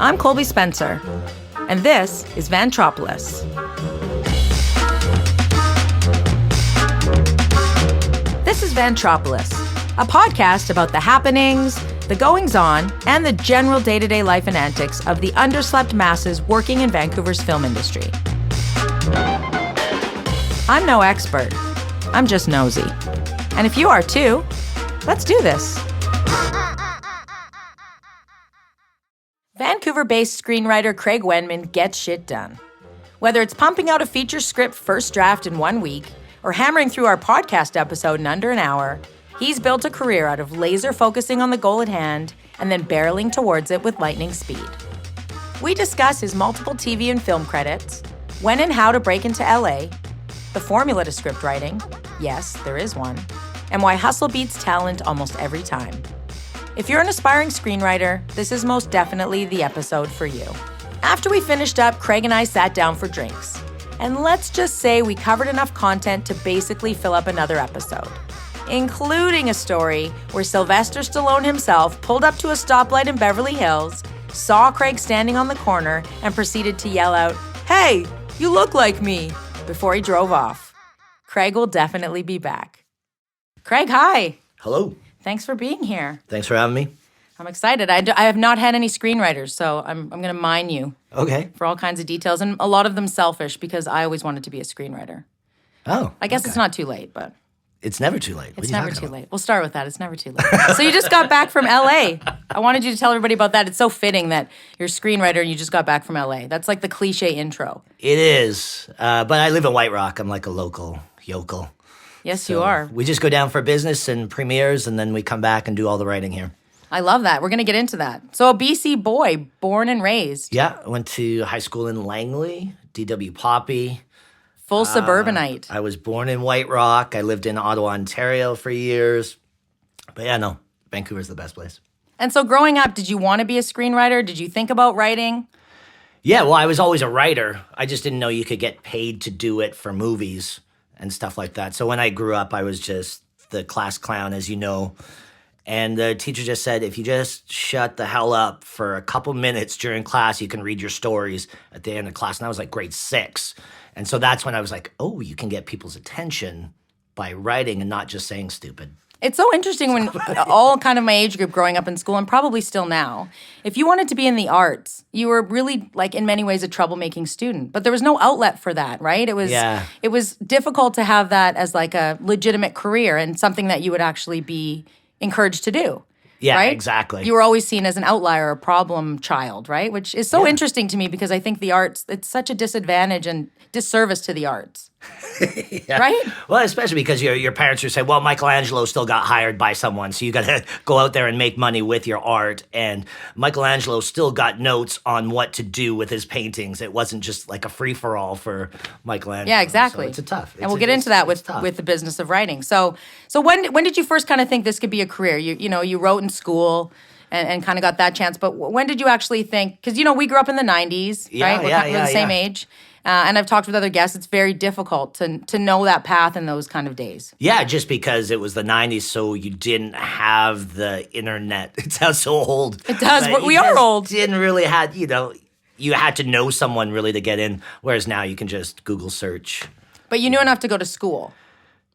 I'm Colby Spencer, and this is Vantropolis. This is Vantropolis, a podcast about the happenings, the goings-on, and the general day-to-day life and antics of the underslept masses working in Vancouver's film industry. I'm no expert. I'm just nosy. And if you are too, let's do this. Vancouver-based screenwriter Kraig Wenman gets shit done. Whether it's pumping out a feature script first draft in 1 week or hammering through our podcast episode in under an hour, he's built a career out of laser focusing on the goal at hand and then barreling towards it with lightning speed. We discuss his multiple TV and film credits, when and how to break into LA, the formula to script writing, yes, there is one, and why hustle beats talent almost every time. If you're an aspiring screenwriter, this is most definitely the episode for you. After we finished up, Kraig and I sat down for drinks. And let's just say we covered enough content to basically fill up another episode, including a story where Sylvester Stallone himself pulled up to a stoplight in Beverly Hills, saw Kraig standing on the corner, and proceeded to yell out, "Hey, you look like me," before he drove off. Kraig will definitely be back. Kraig, hi. Hello. Thanks for being here. Thanks for having me. I'm excited. I have not had any screenwriters, so I'm going to mine you. Okay. For all kinds of details, and a lot of them selfish because I always wanted to be a screenwriter. Oh, I guess it's not too late, but... It's never too late. It's never too late. We'll start with that. It's never too late. So you just got back from LA. I wanted you to tell everybody about that. It's so fitting that you're a screenwriter and you just got back from LA. That's like the cliche intro. It is, but I live in White Rock. I'm like a local yokel. Yes, So you are. We just go down for business and premieres, and then we come back and do all the writing here. I love that. We're going to get into that. So a BC boy, born and raised. Yeah, I went to high school in Langley, DW Poppy. Full suburbanite. I was born in White Rock. I lived in Ottawa, Ontario for years. But yeah, no, Vancouver's the best place. And so growing up, did you want to be a screenwriter? Did you think about writing? Yeah, well, I was always a writer. I just didn't know you could get paid to do it for movies and stuff like that. So when I grew up, I was just the class clown, as you know. And the teacher just said, if you just shut the hell up for a couple minutes during class, you can read your stories at the end of class. And I was like grade 6. And so that's when I was like, oh, you can get people's attention by writing and not just saying stupid. It's so interesting when all kind of my age group growing up in school, and probably still now, if you wanted to be in the arts, you were really, like, in many ways a troublemaking student. But there was no outlet for that, right? It was difficult to have that as like a legitimate career and something that you would actually be encouraged to do. Yeah, right? exactly. You were always seen as an outlier, a problem child, right? Which is so interesting to me because I think the arts, it's such a disadvantage and disservice to the arts. Yeah. Right? Well, especially because your parents would say, well, Michelangelo still got hired by someone, so you got to go out there and make money with your art. And Michelangelo still got notes on what to do with his paintings. It wasn't just like a free-for-all for Michelangelo. Yeah, exactly. So it's tough. And we'll get into that with the business of writing. So when did you first kind of think this could be a career? You wrote in school and kind of got that chance, but when did you actually think, because, we grew up in the 90s, right? We're the same age. And I've talked with other guests, it's very difficult to know that path in those kind of days. Yeah, just because it was the 90s, so you didn't have the internet. It sounds so old. It does. We are old. Didn't really have, you had to know someone really to get in, whereas now you can just Google search. But you knew enough to go to school.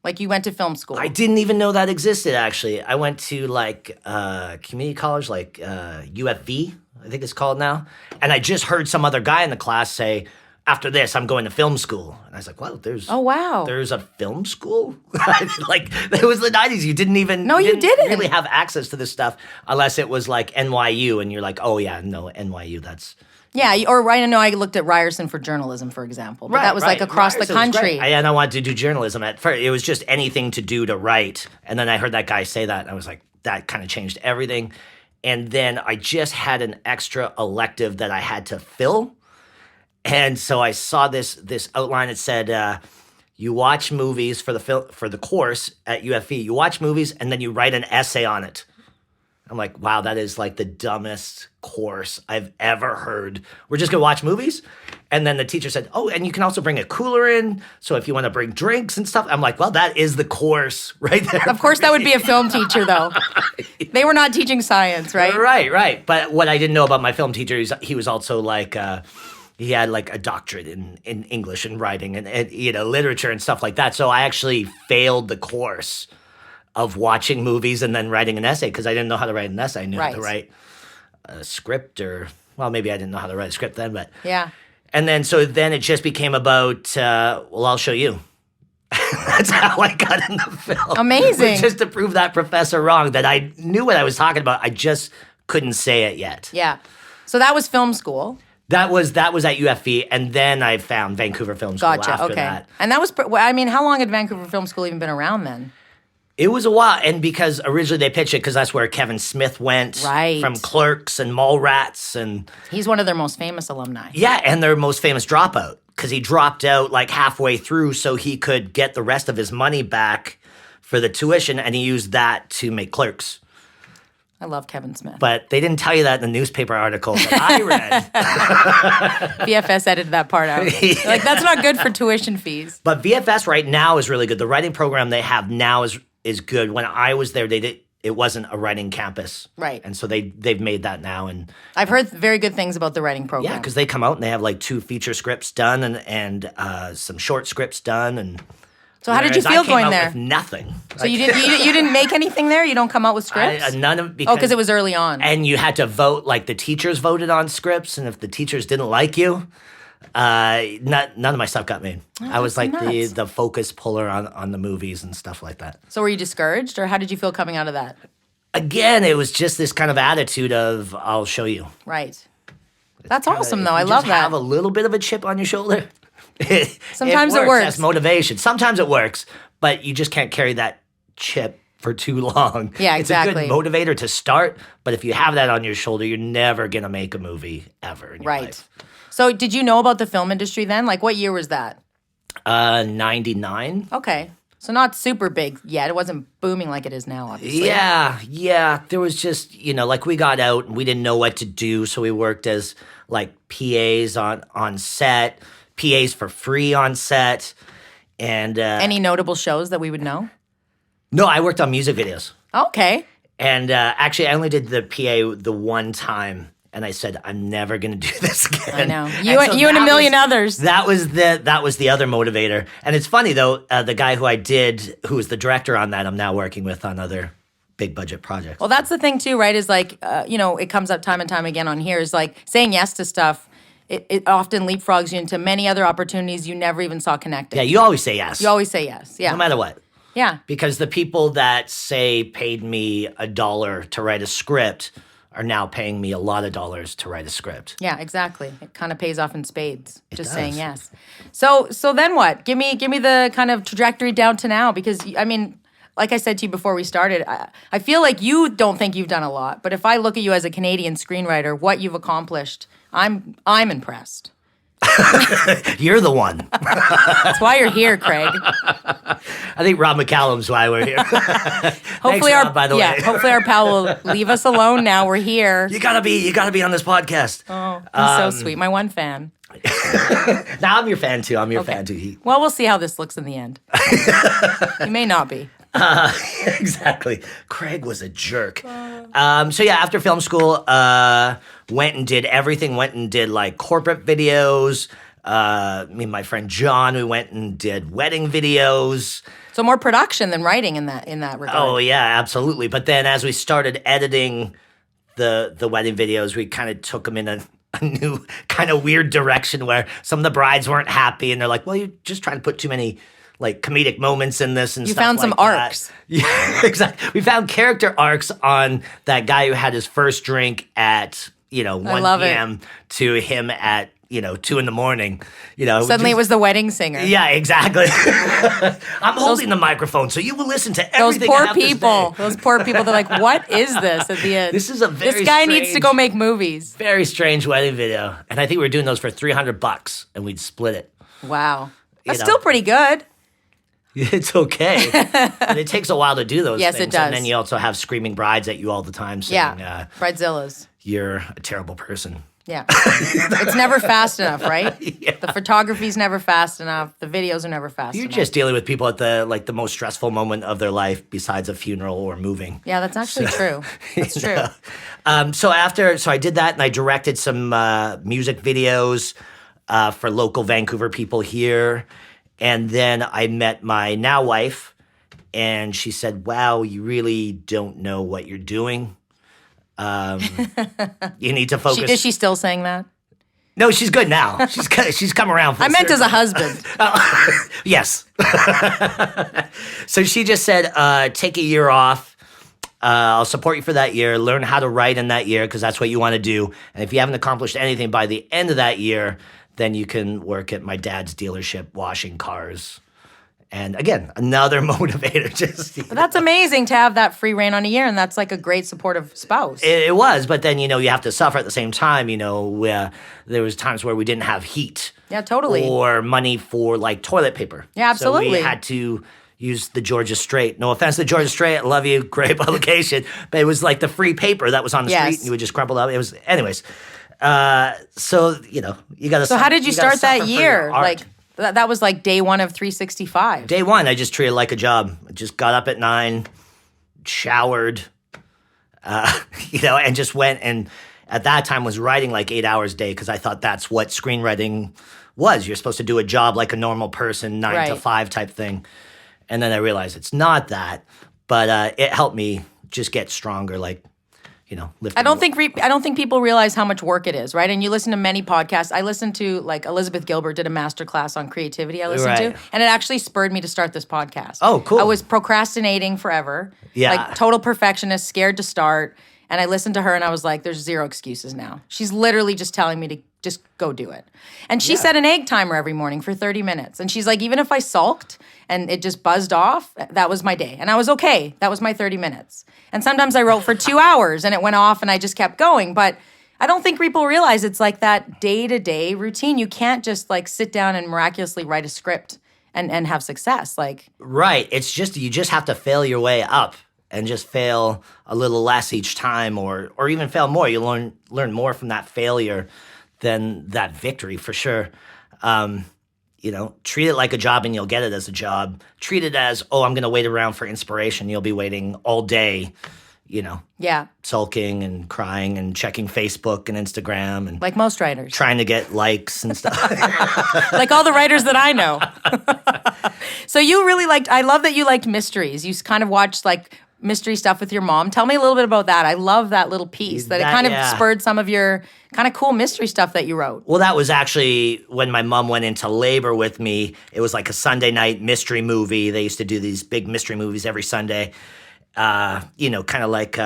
Like, you went to film school. I didn't even know that existed, actually. I went to, community college, UFV, I think it's called now. And I just heard some other guy in the class say, after this, I'm going to film school. And I was like, wow, there's a film school? It was the 90s. You didn't even you didn't really have access to this stuff unless it was like NYU. And you're like, oh, yeah, no, NYU, that's... Yeah, or I know I looked at Ryerson for journalism, for example. But that was like across the country. And I wanted to do journalism at first. It was just anything to do to write. And then I heard that guy say that, and I was like, that kind of changed everything. And then I just had an extra elective that I had to fill. And so I saw this outline that said, you watch movies for the course at UFV. You watch movies, and then you write an essay on it. I'm like, wow, that is like the dumbest course I've ever heard. We're just going to watch movies? And then the teacher said, oh, and you can also bring a cooler in. So if you want to bring drinks and stuff. I'm like, well, that is the course right there. Of course, that would be a film teacher, though. They were not teaching science, right? Right. But what I didn't know about my film teacher is he was also like, he had like a doctorate in English and writing and literature and stuff like that. So I actually failed the course of watching movies and then writing an essay because I didn't know how to write an essay. I knew how to write a script well, maybe I didn't know how to write a script then, but. Yeah. And then it just became about, well, I'll show you. That's how I got in the film. Amazing. Just to prove that professor wrong, that I knew what I was talking about. I just couldn't say it yet. Yeah. So that was film school. That was at UFV, and then I found Vancouver Film School after that. And that was, how long had Vancouver Film School even been around then? It was a while, and because originally they pitched it because that's where Kevin Smith went from Clerks and Mallrats. And he's one of their most famous alumni. Yeah, and their most famous dropout because he dropped out like halfway through so he could get the rest of his money back for the tuition, and he used that to make Clerks. I love Kevin Smith. But they didn't tell you that in the newspaper article that I read. VFS edited that part out. Like, that's not good for tuition fees. But VFS right now is really good. The writing program they have now is good. When I was there, it wasn't a writing campus. Right. And so they've made that now. And I've heard very good things about the writing program. Yeah, because they come out and they have like 2 feature scripts done and some short scripts done. And so how did you feel going there? With nothing. So you didn't make anything there? You don't come out with scripts? None of because it was early on. And you had to vote, like the teachers voted on scripts, and if the teachers didn't like you, none of my stuff got made. I was like the focus puller on the movies and stuff like that. So were you discouraged, or how did you feel coming out of that? Again, it was just this kind of attitude of, I'll show you. Right. That's awesome, though. I love that. Have a little bit of a chip on your shoulder. Sometimes it works. As motivation. Sometimes it works, but you just can't carry that chip for too long. Yeah, exactly. It's a good motivator to start, but if you have that on your shoulder, you're never going to make a movie ever in your life. So did you know about the film industry then? Like, what year was that? 99. Okay. So not super big yet. It wasn't booming like it is now, obviously. Yeah. There was just, like we got out and we didn't know what to do, so we worked as like PAs on set. PAs for free on set, and any notable shows that we would know? No, I worked on music videos. Okay. And actually, I only did the PA the one time, and I said I'm never going to do this again. I know you and a million others. That was the other motivator. And it's funny though, the guy who who was the director on that, I'm now working with on other big budget projects. Well, that's the thing too, right? Is like it comes up time and time again on here. Is like saying yes to stuff. It often leapfrogs you into many other opportunities you never even saw connected. Yeah, you always say yes. You always say yes, yeah. No matter what. Yeah. Because the people that paid me $1 to write a script are now paying me a lot of dollars to write a script. Yeah, exactly. It kind of pays off in spades, just saying yes. So then what? Give me the kind of trajectory down to now, because, I mean, like I said to you before we started, I feel like you don't think you've done a lot, but if I look at you as a Canadian screenwriter, what you've accomplished, I'm impressed. You're the one. That's why you're here, Kraig. I think Rob McCallum's why we're here. Hopefully, Thanks, Rob, by the way. Hopefully our pal will leave us alone now. We're here. You gotta be on this podcast. Oh, he's so sweet. My one fan. Now I'm your fan too. I'm your fan too. Well, we'll see how this looks in the end. You may not be. Exactly. Kraig was a jerk. So yeah, after film school, went and did everything. Went and did like corporate videos. Me and my friend John, we went and did wedding videos. So more production than writing in that regard. Oh yeah, absolutely. But then as we started editing the wedding videos, we kind of took them in a new kind of weird direction where some of the brides weren't happy, and they're like, "Well, you're just trying to put too many like comedic moments in this and you stuff like that." You found some arcs. Yeah, exactly. We found character arcs on that guy who had his first drink at 1 p.m. to him at 2 in the morning. Suddenly it was the wedding singer. Yeah, exactly. I'm holding the microphone, so you will listen to everything. Those poor people. They're like, "What is this?" At the end, this is this guy needs to go make movies. Very strange wedding video, and I think we were doing those for $300, and we'd split it. Wow, that's still pretty good. It's okay. And it takes a while to do those Yes, things. it does. And then you also have screaming brides at you all the time saying, Bridezillas. you're a terrible person. Yeah. It's never fast enough, right? Yeah. The photography's never fast enough. The videos are never fast You're enough. just dealing with people at the most stressful moment of their life besides a funeral or moving. Yeah, that's actually true. That's true. So I did that and I directed some music videos for local Vancouver people here. And then I met my now wife and she said, wow, you really don't know what you're doing. You need to focus. Is she still saying that? No, she's good now. She's come around. I meant as a husband. Yes. So she just said, take a year off. I'll support you for that year. Learn how to write in that year because that's what you want to do. And if you haven't accomplished anything by the end of that year, then you can work at my dad's dealership washing cars. And again, another motivator. But that's amazing to have that free reign on a year, and that's like a great supportive spouse. It was, but then, you have to suffer at the same time. There was times where we didn't have heat. Yeah, totally. Or money for, like, toilet paper. Yeah, absolutely. So we had to use the Georgia Straight. No offense to Georgia Straight. I love you. Great publication. But it was like the free paper that was on the street, and you would just crumple up. It was, anyways. So, you got to. So how did you start that year? Like, that was like day one of 365. Day one, I just treated it like a job. I just got up at 9, showered, and just went and at that time was writing like 8 hours a day because I thought that's what screenwriting was. You're supposed to do a job like a normal person, 9 to 5 type thing. And then I realized it's not that, but it helped me just get stronger, like, lifting. I don't think people realize how much work it is, right? And you listen to many podcasts. I listened to, like, Elizabeth Gilbert did a masterclass on creativity I listened to, and it actually spurred me to start this podcast. Oh, cool. I was procrastinating forever. Yeah. Like, total perfectionist, scared to start. And I listened to her and I was like, there's zero excuses now. She's literally just telling me to just go do it. And she set an egg timer every morning for 30 minutes. And she's like, even if I sulked and it just buzzed off, that was my day. And I was okay. That was my 30 minutes. And sometimes I wrote for 2 hours and it went off and I just kept going. But I don't think people realize it's like that day-to-day routine. You can't just like sit down and miraculously write a script and have success. Like, right. It's just, you just have to fail your way up. And just fail a little less each time, or even fail more. You learn more from that failure than that victory, for sure. Treat it like a job and you'll get it as a job. Treat it as, I'm going to wait around for inspiration. You'll be waiting all day, sulking and crying and checking Facebook and Instagram. And like most writers. Trying to get likes and stuff. Like all the writers that I know. So you really I love that you liked mysteries. You kind of watched like mystery stuff with your mom. Tell me a little bit about that. I love that little piece that it kind of spurred some of your kind of cool mystery stuff that you wrote. Well, that was actually when my mom went into labor with me. It was like a Sunday night mystery movie. They used to do these big mystery movies every Sunday, kind of like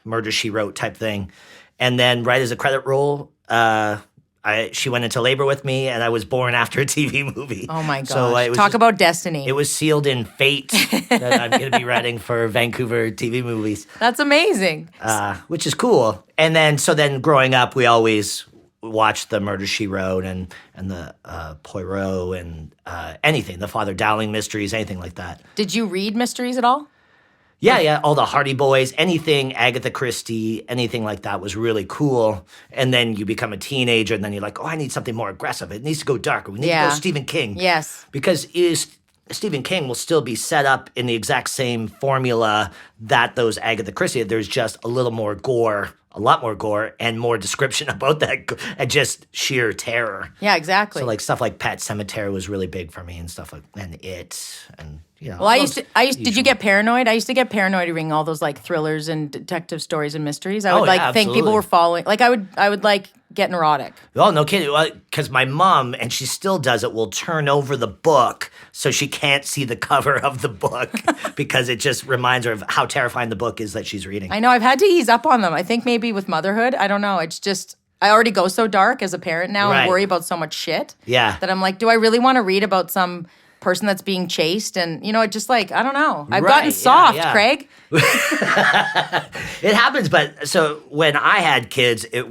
Murder, She Wrote type thing. And then right as a credit roll, she went into labor with me, and I was born after a TV movie. Oh, my gosh. So Talk about destiny. It was sealed in fate that I'm going to be writing for Vancouver TV movies. That's amazing. Which is cool. And then growing up, we always watched the Murder, She Wrote and the Poirot and anything, the Father Dowling mysteries, anything like that. Did you read mysteries at all? Yeah, all the Hardy Boys, anything Agatha Christie, anything like that was really cool. And then you become a teenager, and then you're like, I need something more aggressive. It needs to go darker. We need to go Stephen King. Yes. Because Stephen King will still be set up in the exact same formula that those Agatha Christie. There's just a little more gore, a lot more gore, and more description about that, and just sheer terror. Yeah, exactly. So like stuff like Pet Sematary was really big for me, and stuff like and Well, I used. Did you get paranoid? I used to get paranoid reading all those like thrillers and detective stories and mysteries. I would think people were following. Like I would like get neurotic. Oh, no kidding. Because my mom, and she still does it, will turn over the book so she can't see the cover of the book because it just reminds her of how terrifying the book is that she's reading. I know. I've had to ease up on them. I think maybe with motherhood. I don't know. It's just. I already go so dark as a parent now and worry about so much shit. Yeah. That I'm like, do I really want to read about some person that's being chased? And, it just like, I don't know. I've gotten soft, Kraig. It happens. But so when I had kids, that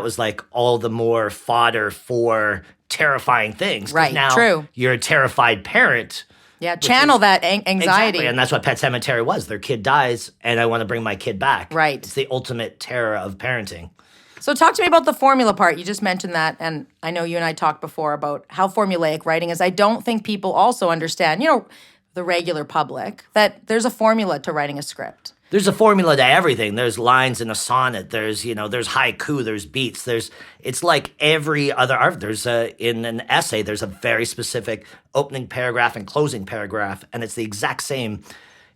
was like all the more fodder for terrifying things. Right, now true. You're a terrified parent Yeah, channel that anxiety. Exactly, and that's what Pet Sematary was. Their kid dies, and I want to bring my kid back. Right. It's the ultimate terror of parenting. So talk to me about the formula part. You just mentioned that, and I know you and I talked before about how formulaic writing is. I don't think people also understand, the regular public, that there's a formula to writing a script. There's a formula to everything. There's lines in a sonnet. There's haiku. There's beats. It's like every other art. In an essay, there's a very specific opening paragraph and closing paragraph, and it's the exact same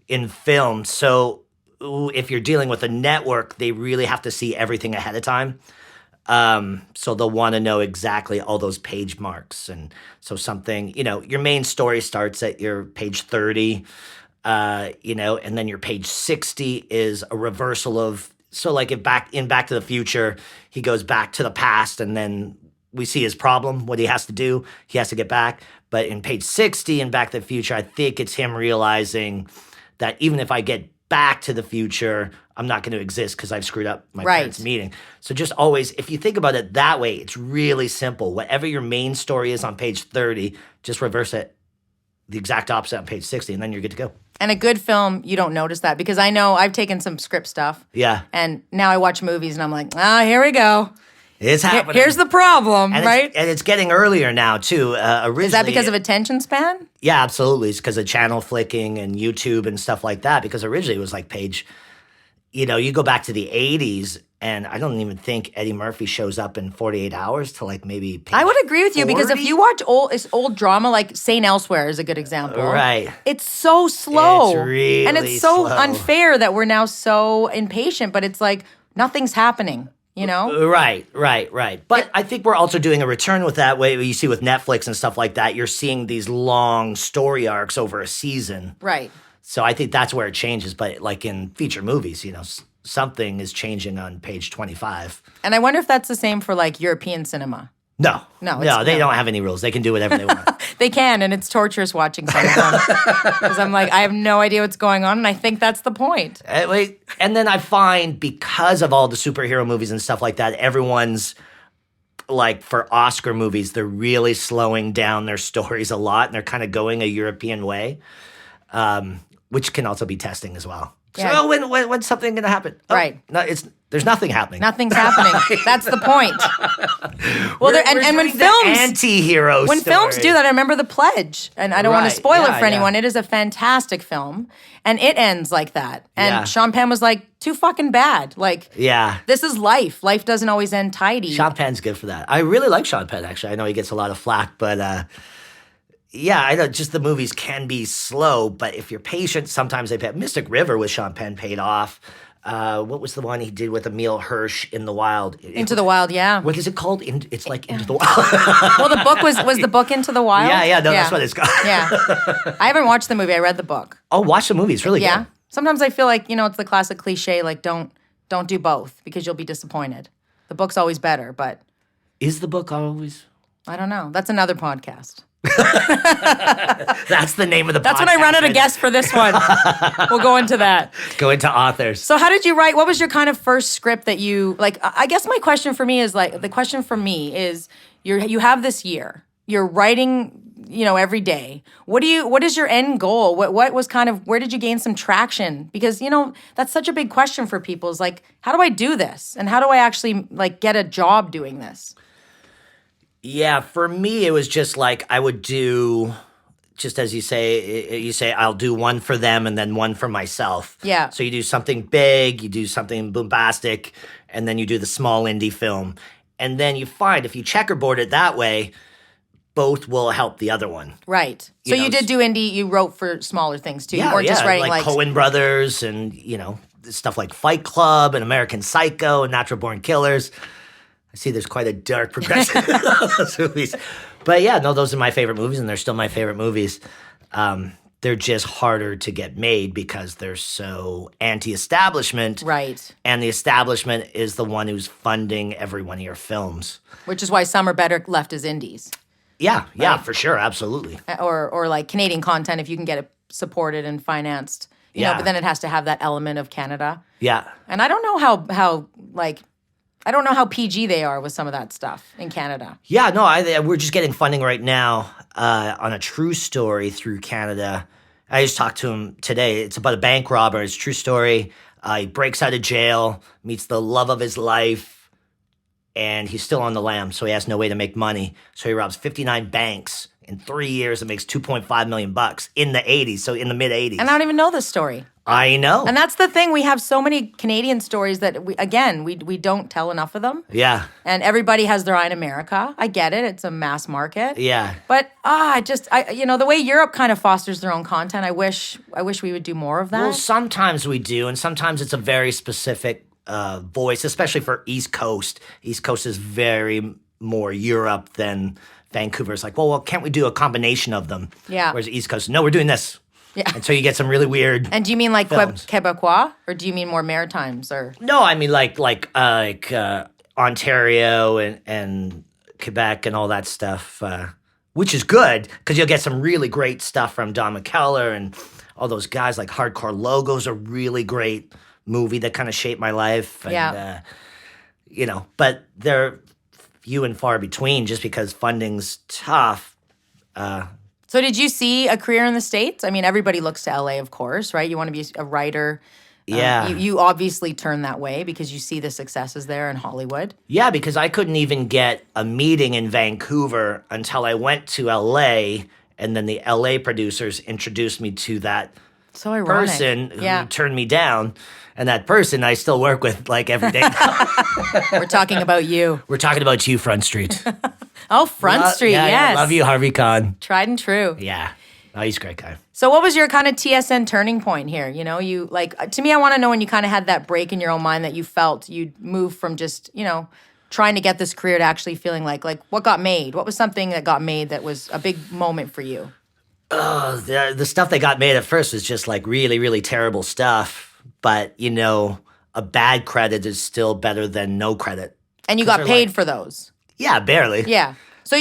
in film. So if you're dealing with a network, they really have to see everything ahead of time. So they'll want to know exactly all those page marks. And so something, your main story starts at your page 30. And then your page 60 is a reversal of, so like if Back to the Future, he goes back to the past and then we see his problem, what he has to do, he has to get back. But in page 60 in Back to the Future, I think it's him realizing that even if I get back to the future, I'm not going to exist because I've screwed up my parents' meeting. So just always, if you think about it that way, it's really simple. Whatever your main story is on page 30, just reverse it the exact opposite on page 60, and then you're good to go. And a good film, you don't notice that because I know I've taken some script stuff. Yeah. And now I watch movies and I'm like, here we go. It's happening. Here's the problem, and right? And it's getting earlier now, too. Originally, is that because of attention span? Yeah, absolutely. It's because of channel flicking and YouTube and stuff like that. Because originally it was like page, you go back to the 80s, and I don't even think Eddie Murphy shows up in 48 hours to like maybe page I would agree with you 40? because if you watch old drama, like St. Elsewhere is a good example. Right. It's so slow. It's really and it's so slow. unfair that we're now so impatient, but it's like nothing's happening, Right. But I think we're also doing a return with that way. You see with Netflix and stuff like that, you're seeing these long story arcs over a season. Right. So I think that's where it changes. But like in feature movies, something is changing on page 25. And I wonder if that's the same for like European cinema. No, they don't have any rules. They can do whatever they want. They can, and it's torturous watching some of them. Because I'm like, I have no idea what's going on, and I think that's the point. And then I find because of all the superhero movies and stuff like that, everyone's like for Oscar movies, they're really slowing down their stories a lot, and they're kind of going a European way, which can also be testing as well. Yeah. So when's something going to happen? Right. No, there's nothing happening. Nothing's happening. That's the point. Well, and when films anti-hero when films do that, I remember The Pledge, and I don't want to spoil it for anyone. It is a fantastic film, and it ends like that. And Sean Penn was like, too fucking bad. Like, this is life. Life doesn't always end tidy. Sean Penn's good for that. I really like Sean Penn. Actually, I know he gets a lot of flack, but. I know just the movies can be slow, but if you're patient, sometimes they pay. Mystic River with Sean Penn paid off. What was the one he did with Emile Hirsch, In the Wild? Into the Wild, yeah. What is it called? It's like Into the Wild. Well, the book was the book Into the Wild? That's what it's called. Yeah. I haven't watched the movie. I read the book. Oh, watch the movie. It's really good. Sometimes I feel like, it's the classic cliche, like don't do both because you'll be disappointed. The book's always better, but... Is the book always? I don't know. That's another podcast. That's the name of the podcast. That's when I run out of guests for this one. We'll go into that. Go into authors. So how did you write? What was your kind of first script that you, like, I guess my question for me is, like, the question for me is, you have this year. You're writing, every day. What is your end goal? What was kind of, where did you gain some traction? Because, that's such a big question for people is like, how do I do this? And how do I actually, like, get a job doing this? Yeah, for me, it was just like I would do, just as you say, I'll do one for them and then one for myself. Yeah. So you do something big, you do something bombastic, and then you do the small indie film. And then you find if you checkerboard it that way, both will help the other one. Right. So you did do indie, you wrote for smaller things too. You weren't just writing like Coen Brothers and, stuff like Fight Club and American Psycho and Natural Born Killers. I see there's quite a dark progression in those movies. But those are my favorite movies, and they're still my favorite movies. They're just harder to get made because they're so anti-establishment. Right. And the establishment is the one who's funding every one of your films. Which is why some are better left as indies. Yeah, for sure, absolutely. Or like Canadian content, if you can get it supported and financed. You know, but then it has to have that element of Canada. Yeah. And I don't know how like I don't know how PG they are with some of that stuff in Canada. Yeah, no, we're just getting funding right now on a true story through Canada. I just talked to him today. It's about a bank robber. It's a true story. He breaks out of jail, meets the love of his life, and he's still on the lam, so he has no way to make money. So he robs 59 banks in 3 years and makes $2.5 million in the 80s, so in the mid 80s. And I don't even know this story. I know. And that's the thing. We have so many Canadian stories that, we don't tell enough of them. Yeah. And everybody has their eye in America. I get it. It's a mass market. Yeah. But, the way Europe kind of fosters their own content, I wish we would do more of that. Well, sometimes we do, and sometimes it's a very specific voice, especially for East Coast. East Coast is very more Europe than Vancouver. It's like, well, can't we do a combination of them? Yeah. Whereas East Coast, no, we're doing this. Yeah. And so you get some really weird. And do you mean like films. Quebecois, or do you mean more Maritimes, or? No, I mean like Ontario and Quebec and all that stuff, which is good because you'll get some really great stuff from Don McKellar and all those guys. Like Hardcore Logo's a really great movie that kind of shaped my life. And, but they're few and far between just because funding's tough. So did you see a career in the States? I mean, everybody looks to LA, of course, right? You want to be a writer. Yeah. You obviously turn that way because you see the successes there in Hollywood. Yeah, because I couldn't even get a meeting in Vancouver until I went to LA, and then the LA producers introduced me to that So ironic. person who turned me down. And that person I still work with like every day. We're talking about you. We're talking about you, Front Street. Oh, Front Street, yeah, yes. Yeah, love you, Harvey Kahn. Tried and true. Yeah. Oh, he's a great guy. So what was your kind of TSN turning point here? To me, I want to know when you kind of had that break in your own mind that you felt you'd move from just, trying to get this career to actually feeling like what got made? What was something that got made that was a big moment for you? Oh, the stuff that got made at first was just like really, really terrible stuff. But, a bad credit is still better than no credit. And you got paid for those? Yeah, barely. Yeah. So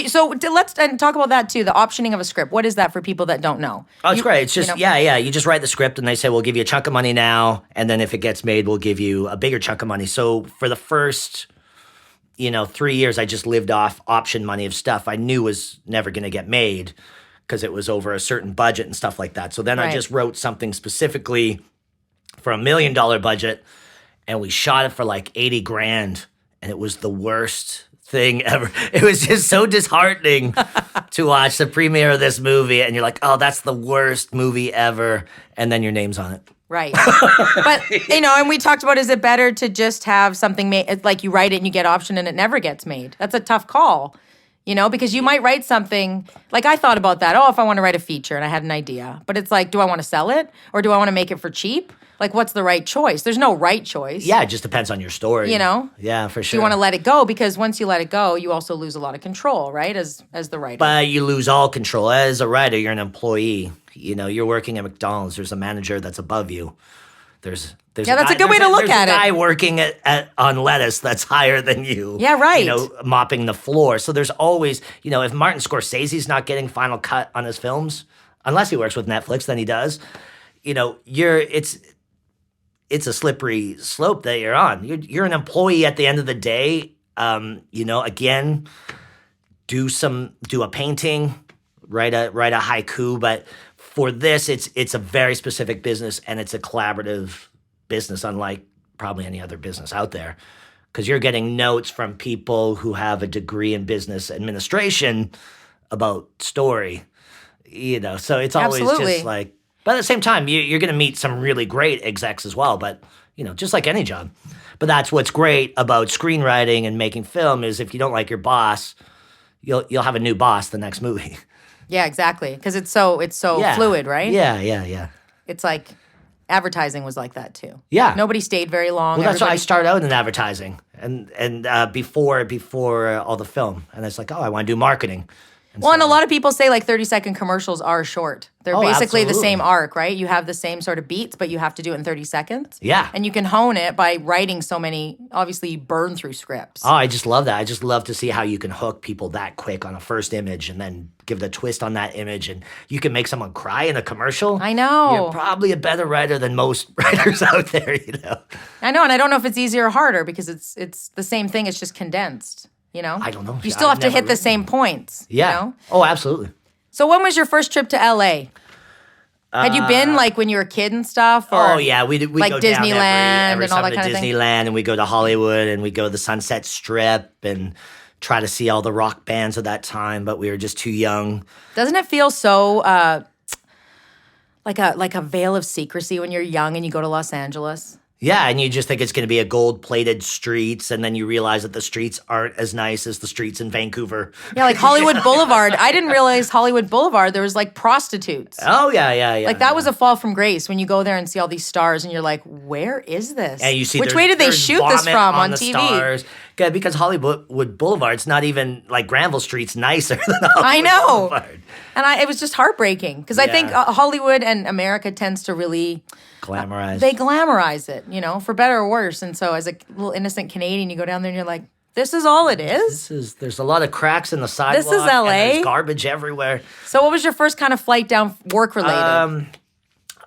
let's talk about that too, the optioning of a script. What is that for people that don't know? Oh, it's great. It's just, you just write the script and they say, we'll give you a chunk of money now. And then if it gets made, we'll give you a bigger chunk of money. So for the first, 3 years, I just lived off option money of stuff I knew was never going to get made because it was over a certain budget and stuff like that. So then I just wrote something specifically for $1 million budget, and we shot it for like 80 grand, and it was the worst thing ever. It was just so disheartening to watch the premiere of this movie, and you're like, oh, that's the worst movie ever, and then your name's on it. Right. But, and we talked about, is it better to just have something made, like you write it and you get option and it never gets made? That's a tough call, because you might write something, like I thought about that, if I want to write a feature and I had an idea, but it's like, do I want to sell it or do I want to make it for cheap? Like, what's the right choice? There's no right choice. Yeah, it just depends on your story. Yeah, for sure. You want to let it go because once you let it go, you also lose a lot of control, right, as the writer. But you lose all control. As a writer, you're an employee. You're working at McDonald's. There's a manager that's above you. There's that's a good way to look at it. There's a guy working on lettuce that's higher than you. Yeah, right. Mopping the floor. So there's always, if Martin Scorsese's not getting final cut on his films, unless he works with Netflix, then he does. It's a slippery slope that you're on. You're an employee at the end of the day. Again, do a painting, write a haiku, but for this, it's a very specific business and it's a collaborative business, unlike probably any other business out there, because you're getting notes from people who have a degree in business administration about story. So it's always just like. But at the same time, you're going to meet some really great execs as well. But just like any job. But that's what's great about screenwriting and making film is if you don't like your boss, you'll have a new boss the next movie. Yeah, exactly. Because it's so fluid, right? Yeah. It's like advertising was like that too. Yeah. Nobody stayed very long. Well, that's why I started out in advertising and before all the film. And it's like, I want to do marketing. Well, and a lot of people say like 30-second commercials are short. They're basically the same arc, right? You have the same sort of beats, but you have to do it in 30 seconds. Yeah. And you can hone it by writing so many, obviously you burn through scripts. Oh, I just love that. I just love to see how you can hook people that quick on a first image and then give the twist on that image. And you can make someone cry in a commercial. I know. You're probably a better writer than most writers out there, I know, and I don't know if it's easier or harder because it's the same thing, it's just condensed. I don't know. You still have to hit the same points. Yeah. Oh, absolutely. So when was your first trip to LA? Had you been like when you were a kid and stuff? Or we like go Disneyland down every and all summer that kind to of thing? Disneyland, and we go to Hollywood, and we go to the Sunset Strip, and try to see all the rock bands of that time. But we were just too young. Doesn't it feel so like a veil of secrecy when you're young and you go to Los Angeles? Yeah, and you just think it's going to be a gold-plated streets, and then you realize that the streets aren't as nice as the streets in Vancouver. Yeah, like Hollywood Boulevard. I didn't realize Hollywood Boulevard, there was like prostitutes. Oh, yeah. Like that was a fall from grace when you go there and see all these stars and you're like, where is this? And you see which way did they shoot this from on the TV? Stars. Good, because Hollywood Boulevard's not even like Granville Street's nicer than Hollywood I know. Boulevard. And it was just heartbreaking because I think Hollywood and America tends to really glamorize. They glamorize it, for better or worse. And so as a little innocent Canadian, you go down there and you're like, this is all it is? There's a lot of cracks in the sidewalk. This is LA. And there's garbage everywhere. So what was your first kind of flight down work related?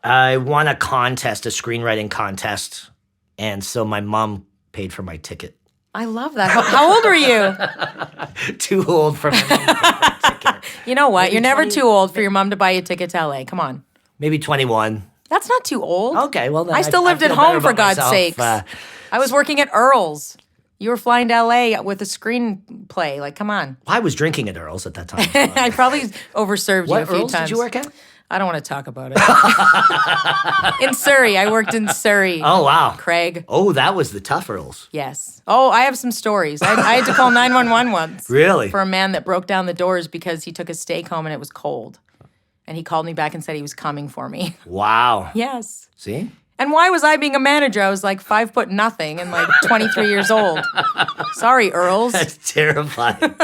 I won a contest, a screenwriting contest. And so my mom paid for my ticket. I love that. How old were you? Too old for my mom to pay for my ticket. You know what? Maybe you're never too old for your mom to buy you a ticket to LA. Come on. Maybe 21. That's not too old. Okay, well then I still lived at home, for God's sakes. I was working at Earl's. You were flying to LA with a screenplay. Like, come on. I was drinking at Earl's at that time. I probably overserved you a few Earl's times. Did you work at? I don't want to talk about it. In Surrey. I worked in Surrey. Oh, wow. Kraig. Oh, that was the tough Earl's. Yes. Oh, I have some stories. I had to call 911 once. Really? For a man that broke down the doors because he took a steak home and it was cold. And he called me back and said he was coming for me. Wow. Yes. See? And why was I being a manager? I was like 5'0" and like 23 years old. Sorry, Earls. That's terrifying.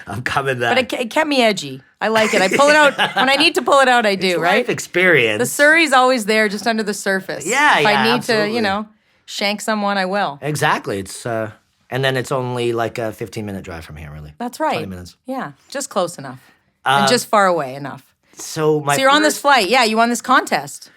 I'm coming back. But it kept me edgy. I like it. I pull it out. When I need to pull it out, I do, right? Life experience. The Surrey's always there just under the surface. Yeah, If I need absolutely. to, shank someone, I will. Exactly. It's and then it's only like a 15-minute drive from here, really. That's right. 20 minutes. Yeah, just close enough. And just far away enough. So you're on this flight. Yeah, you won this contest.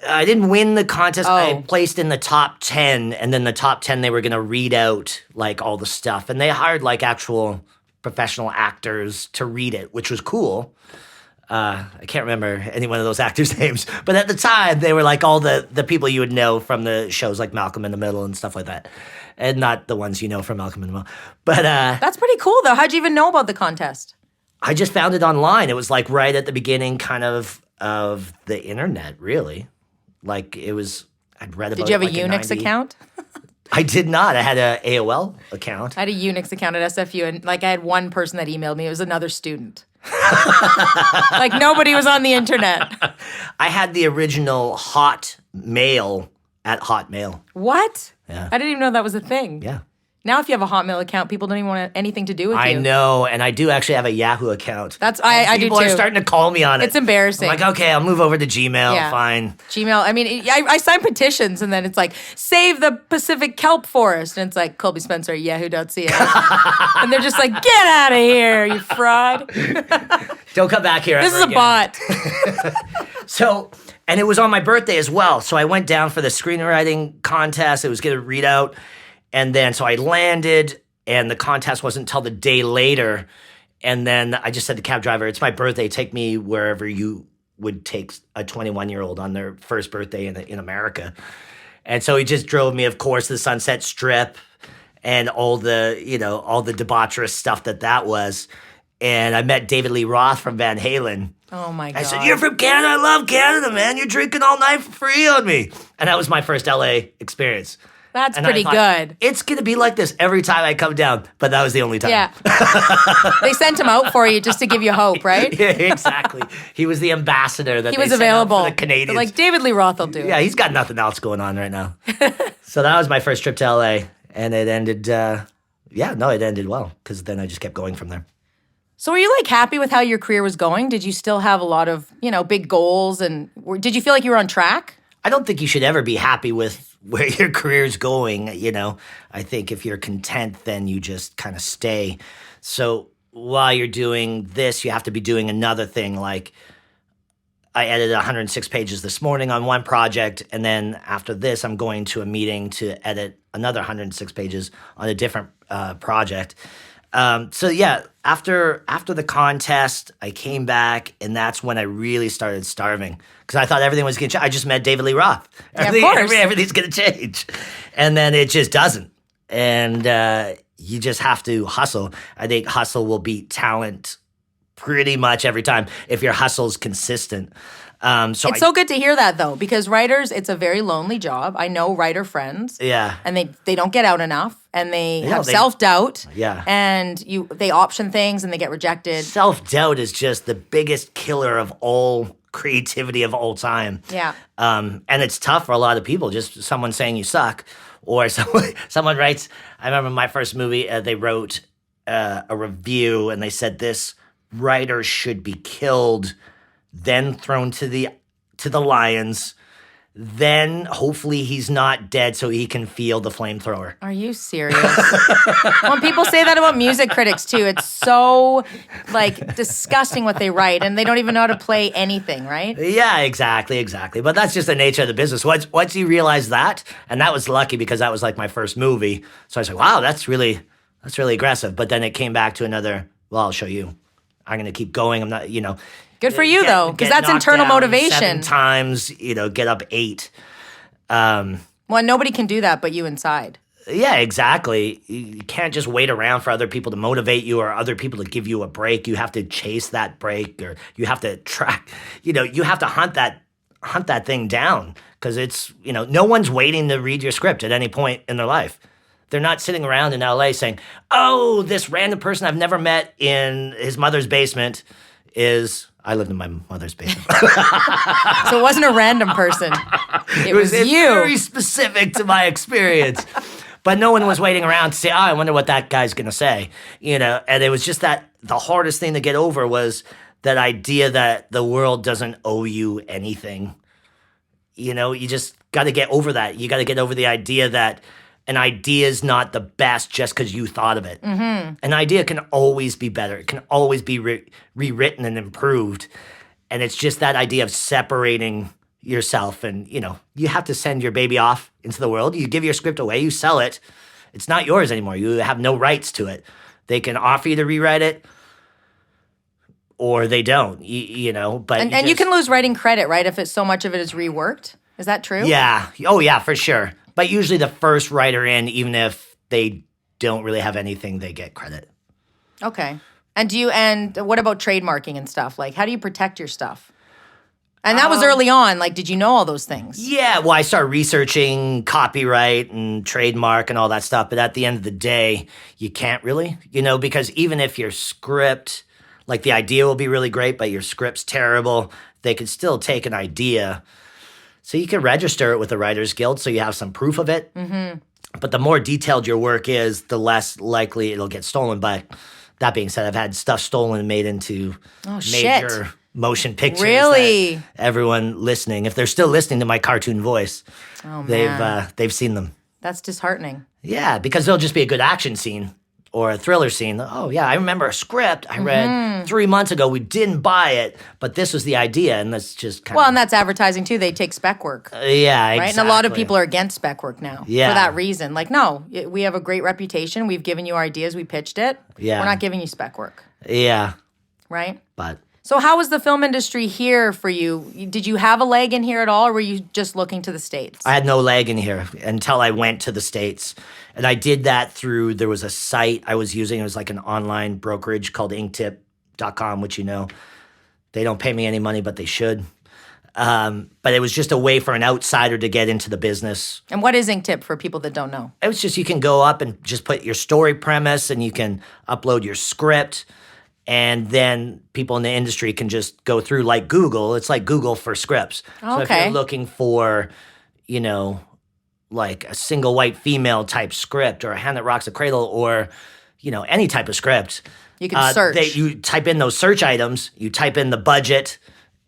I didn't win the contest. Oh. I placed in the top 10, and then the top 10, they were going to read out like all the stuff. And they hired like actual professional actors to read it, which was cool. I can't remember any one of those actors' names. But at the time, they were like all the people you would know from the shows like Malcolm in the Middle and stuff like that. And not the ones you know from Malcolm in the Middle. But That's pretty cool, though. How'd you even know about the contest? I just found it online. It was like right at the beginning kind of the internet, really. Like it was, I'd read about it. Did you have a like Unix account? I did not. I had a AOL account. I had a Unix account at SFU, and like I had one person that emailed me. It was another student. Like nobody was on the internet. I had the original Hotmail at Hotmail. What? Yeah. I didn't even know that was a thing. Yeah. Now, if you have a Hotmail account, people don't even want anything to do with you. I know, and I do actually have a Yahoo account. I do too. People are starting to call me on it. It's embarrassing. I'm like, okay, I'll move over to Gmail. Yeah. Fine. Gmail. I mean, I sign petitions, and then it's like, save the Pacific kelp forest, and it's like Colby Spencer at yahoo.ca, and they're just like, get out of here, you fraud. Don't come back here. This is ever a again. bot. So, and it was on my birthday as well. So I went down for the screenwriting contest. It was going to read out. And then, so I landed, and the contest wasn't until the day later. And then I just said to the cab driver, it's my birthday. Take me wherever you would take a 21-year-old on their first birthday in America. And so he just drove me, of course, to the Sunset Strip and all the debaucherous stuff that was. And I met David Lee Roth from Van Halen. Oh, my God. I said, you're from Canada? I love Canada, man. You're drinking all night for free on me. And that was my first LA experience. That's And pretty good. It's going to be like this every time I come down. But that was the only time. Yeah. They sent him out for you just to give you hope, right? Yeah, exactly. He was the ambassador that He they was sent out available. for the Canadians. They're like, David Lee Roth will do it. Yeah, he's got nothing else going on right now. So that was my first trip to LA. And it ended, it ended well. Because then I just kept going from there. So were you like happy with how your career was going? Did you still have a lot of, big goals and did you feel like you were on track? I don't think you should ever be happy with where your career's going, I think if you're content, then you just kind of stay. So while you're doing this, you have to be doing another thing. Like I edited 106 pages this morning on one project, and then after this, I'm going to a meeting to edit another 106 pages on a different project. So yeah, after the contest, I came back, and that's when I really started starving because I thought everything was going to change. I just met David Lee Roth. Yeah, of course. Everything's going to change, and then it just doesn't. And you just have to hustle. I think hustle will beat talent pretty much every time if your hustle's consistent. It's so good to hear that though, because writers, it's a very lonely job. I know writer friends. Yeah. And they don't get out enough, and they have self-doubt. Yeah. And they option things and they get rejected. Self-doubt is just the biggest killer of all creativity of all time. Yeah. And it's tough for a lot of people, just someone saying you suck, or someone writes, I remember my first movie, they wrote a review and they said this writer should be killed, then thrown to the lions, then hopefully he's not dead so he can feel the flamethrower. Are you serious? When people say that about music critics too, it's so disgusting what they write, and they don't even know how to play anything, right? Yeah, exactly. But that's just the nature of the business. Once you realize that, and that was lucky because that was like my first movie, so I was like, wow, that's really aggressive. But then it came back to another, well, I'll show you. I'm going to keep going. I'm not, Good for you, though, because that's internal motivation. 7 times, get up 8. Well, nobody can do that but you inside. Yeah, exactly. You can't just wait around for other people to motivate you or other people to give you a break. You have to chase that break, or you have to track, you have to hunt that thing down, because it's, no one's waiting to read your script at any point in their life. They're not sitting around in LA saying, oh, this random person I've never met in his mother's basement is... I lived in my mother's basement. So it wasn't a random person. It was you. Very specific to my experience. But no one was waiting around to say, oh, I wonder what that guy's going to say. And it was just that the hardest thing to get over was that idea that the world doesn't owe you anything. You just got to get over that. You got to get over the idea that an idea is not the best just because you thought of it. Mm-hmm. An idea can always be better. It can always be rewritten and improved. And it's just that idea of separating yourself. And, you have to send your baby off into the world. You give your script away, you sell it. It's not yours anymore. You have no rights to it. They can offer you to rewrite it, or they don't, But and you can lose writing credit, right, if so much of it is reworked? Is that true? Yeah. Oh, yeah, for sure. But usually the first writer in, even if they don't really have anything, they get credit. Okay. And what about trademarking and stuff? How do you protect your stuff? And that was early on. Did you know all those things? Yeah. Well, I started researching copyright and trademark and all that stuff. But at the end of the day, you can't really, because even if your script, the idea will be really great, but your script's terrible, they could still take an idea. So you can register it with the Writers Guild so you have some proof of it. Mm-hmm. But the more detailed your work is, the less likely it'll get stolen. But that being said, I've had stuff stolen and made into major motion pictures. Really? Everyone listening, if they're still listening to my cartoon voice, they've seen them. That's disheartening. Yeah, because there'll just be a good action scene or a thriller scene. Oh, yeah, I remember a script I read 3 months ago. We didn't buy it, but this was the idea, and that's just kind of... Well, and that's advertising, too. They take spec work. Yeah, right? exactly. And a lot of people are against spec work now for that reason. No, we have a great reputation. We've given you our ideas. We pitched it. Yeah. We're not giving you spec work. Yeah. Right? But... So how was the film industry here for you? Did you have a leg in here at all, or were you just looking to the States? I had no leg in here until I went to the States. And I did that through, there was a site I was using. It was like an online brokerage called inktip.com, which they don't pay me any money, but they should. But it was just a way for an outsider to get into the business. And what is Inktip for people that don't know? It was just, you can go up and just put your story premise, and you can upload your script. And then people in the industry can just go through like Google. It's like Google for scripts. Oh, so if you're looking for, like a single white female type script, or A Hand That Rocks the Cradle, or, any type of script. You can search. You type in those search items, you type in the budget,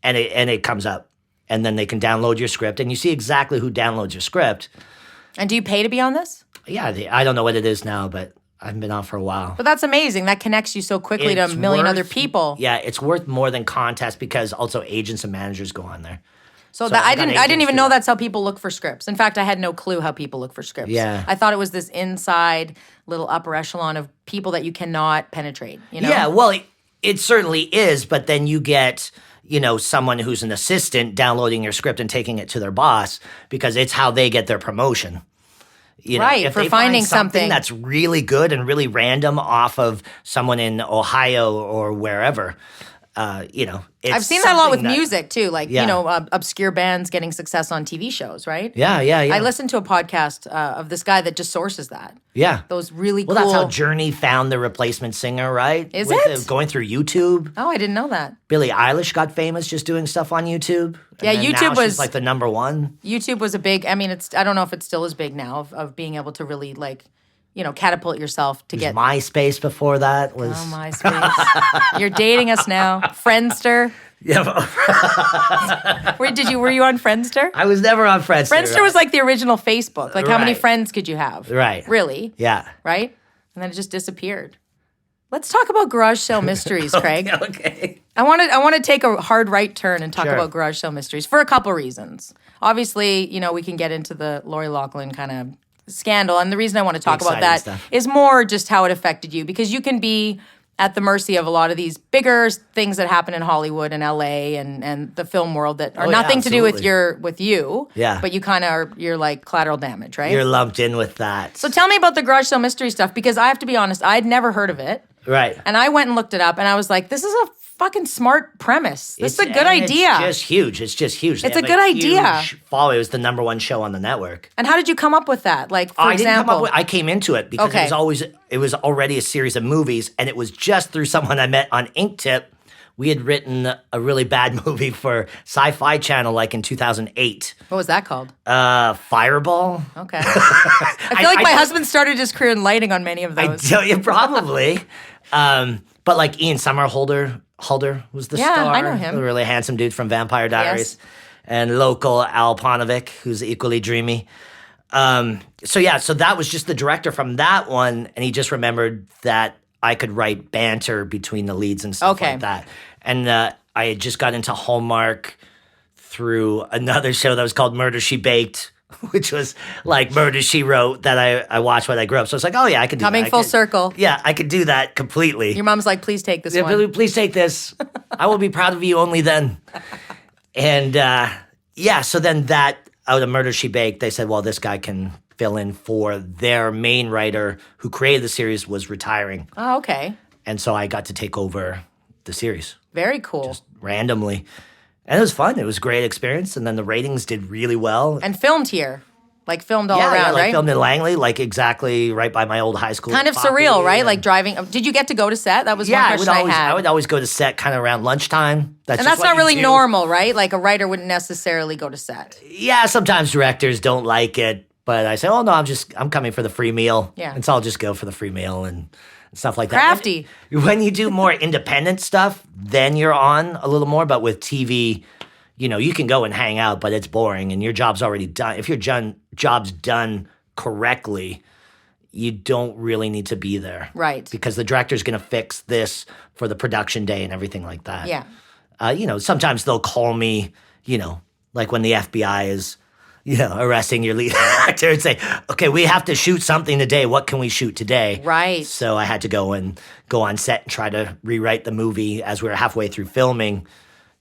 and it comes up. And then they can download your script, and you see exactly who downloads your script. And do you pay to be on this? Yeah, I don't know what it is now, but I've been on for a while. But that's amazing. That connects you so quickly to a million other people. Yeah, it's worth more than contests because also agents and managers go on there. So that I didn't even know that's how people look for scripts. In fact, I had no clue how people look for scripts. Yeah. I thought it was this inside little upper echelon of people that you cannot penetrate, Yeah, well, it certainly is, but then you get, someone who's an assistant downloading your script and taking it to their boss because it's how they get their promotion. Right, if for they finding find something that's really good and really random off of someone in Ohio or wherever, it's I've seen that a lot with something music too, like obscure bands getting success on TV shows, right? Yeah. I listened to a podcast of this guy that just sources that. Yeah, those really cool. Well, that's how Journey found the replacement singer, right? Is it going through YouTube? Oh, I didn't know that. Billie Eilish got famous just doing stuff on YouTube. Yeah, YouTube was she's like the number one. YouTube was a big. I mean, I don't know if it's still as big now of being able to really catapult yourself to get MySpace before that was. Oh, MySpace. You're dating us now. Friendster. Yeah. Were you on Friendster? I was never on Friendster. Friendster was like the original Facebook. Like how many Right. friends could you have? Right. Really? Yeah. Right? And then it just disappeared. Let's talk about garage sale mysteries, Kraig. Okay. I want to take a hard right turn and talk Sure. about garage sale mysteries for a couple reasons. Obviously, we can get into the Lori Loughlin kind of scandal, and the reason I want to talk about that is more just how it affected you, because you can be at the mercy of a lot of these bigger things that happen in Hollywood and LA and the film world that are nothing to do with you. Yeah. But you're like collateral damage, right? You're lumped in with that. So tell me about the garage sale mystery stuff, because I have to be honest, I'd never heard of it. Right. And I went and looked it up, and I was like, this is a fucking smart premise. This is a good idea. It's just huge. It's a good idea. Follow. It was the number one show on the network. And how did you come up with that? Like, for example, I came into it because it was already a series of movies, and it was just through someone I met on Inktip. We had written a really bad movie for Sci-Fi Channel, like in 2008. What was that called? Fireball. Okay. I feel like my husband started his career in lighting on many of those. I tell you, probably. But like Ian Somerhalder was the star. Yeah, I know him. A really handsome dude from Vampire Diaries. Yes. And local Al Ponovic, who's equally dreamy. So that was just the director from that one, and he just remembered that I could write banter between the leads and stuff like that. And I had just got into Hallmark through another show that was called Murder, She Baked, which was like Murder, She Wrote that I watched when I grew up. So it's like, oh yeah, I could do that. Coming full circle. Yeah, I could do that completely. Your mom's like, please take this one. Please take this. I will be proud of you only then. And so then that out of Murder, She Baked, they said, well, this guy can fill in for their main writer who created the series was retiring. Oh, okay. And so I got to take over the series. Very cool. Just randomly. And it was fun. It was a great experience. And then the ratings did really well. And filmed here. Like filmed all around, right? right? Filmed in Langley, like exactly right by my old high school. Kind of surreal, right? Like driving. Did you get to go to set? That was one question I had. I would always go to set kind of around lunchtime. And that's not really normal, right? Like a writer wouldn't necessarily go to set. Yeah, sometimes directors don't like it. But I say, oh no, I'm coming for the free meal. Yeah. And so I'll just go for the free meal and stuff like that. Crafty. When you do more independent stuff, then you're on a little more. But with TV, you can go and hang out, but it's boring and your job's already done. If your job's done correctly, you don't really need to be there. Right. Because the director's going to fix this for the production day and everything like that. Yeah. Sometimes they'll call me, like when the FBI is arresting your lead actor and say, okay, we have to shoot something today. What can we shoot today? Right. So I had to go on set and try to rewrite the movie as we were halfway through filming.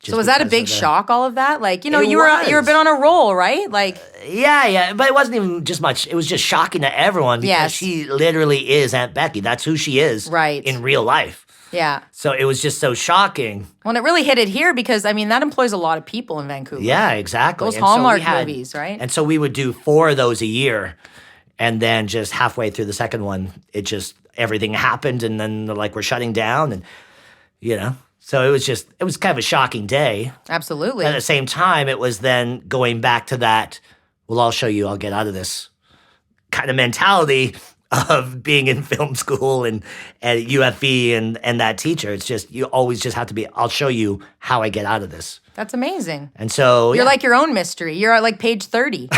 So was that a big shock, all of that? Like, you were a bit on a roll, right? Like, yeah, but it wasn't even just much. It was just shocking to everyone because Yes. she literally is Aunt Becky. That's who she is Right. in real life. yeah. So it was just so shocking. Well, and it really hit it here because, that employs a lot of people in Vancouver. Yeah, exactly. Those And so we Hallmark had- movies, right? And so we would do 4 of those a year. And then just halfway through the second one, everything happened. And then they're like, we're shutting down. And, so it was kind of a shocking day. Absolutely. At the same time, it was then going back to that, well, I'll show you, I'll get out of this kind of mentality of being in film school and at UFE and that teacher. It's just, you always just have to be, I'll show you how I get out of this. That's amazing. And so you're like your own mystery. You're at like page 30.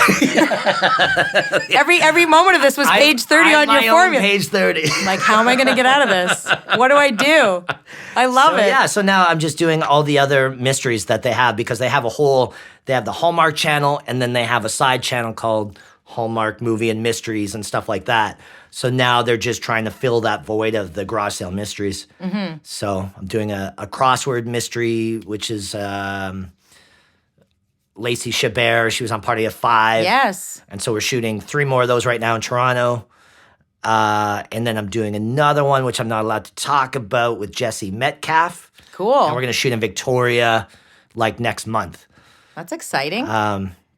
Every moment of this was page 30 on your formula. Page 30. Like, how am I going to get out of this? What do I do? I love it. Yeah, so now I'm just doing all the other mysteries that they have, because they have they have the Hallmark channel, and then they have a side channel called Hallmark Movie and Mysteries and stuff like that. So now they're just trying to fill that void of the garage sale mysteries. Mm-hmm. So I'm doing a crossword mystery, which is Lacey Chabert. She was on Party of Five. Yes. And so we're shooting 3 more of those right now in Toronto. And then I'm doing another one, which I'm not allowed to talk about, with Jesse Metcalf. Cool. And we're going to shoot in Victoria like next month. That's exciting.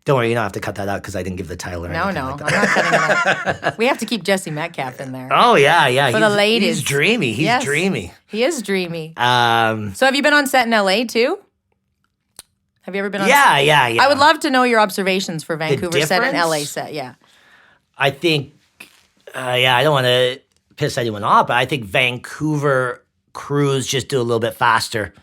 Don't worry, you don't have to cut that out because I didn't give the title or anything like that. I'm not cutting it out. We have to keep Jesse Metcalf in there. Oh, yeah. For the ladies. He's dreamy. He's dreamy. He is dreamy. So have you been on set in LA too? Have you ever been on set? Yeah. I would love to know your observations for Vancouver set and LA set, yeah. I think, I don't want to piss anyone off, but I think Vancouver crews just do a little bit faster.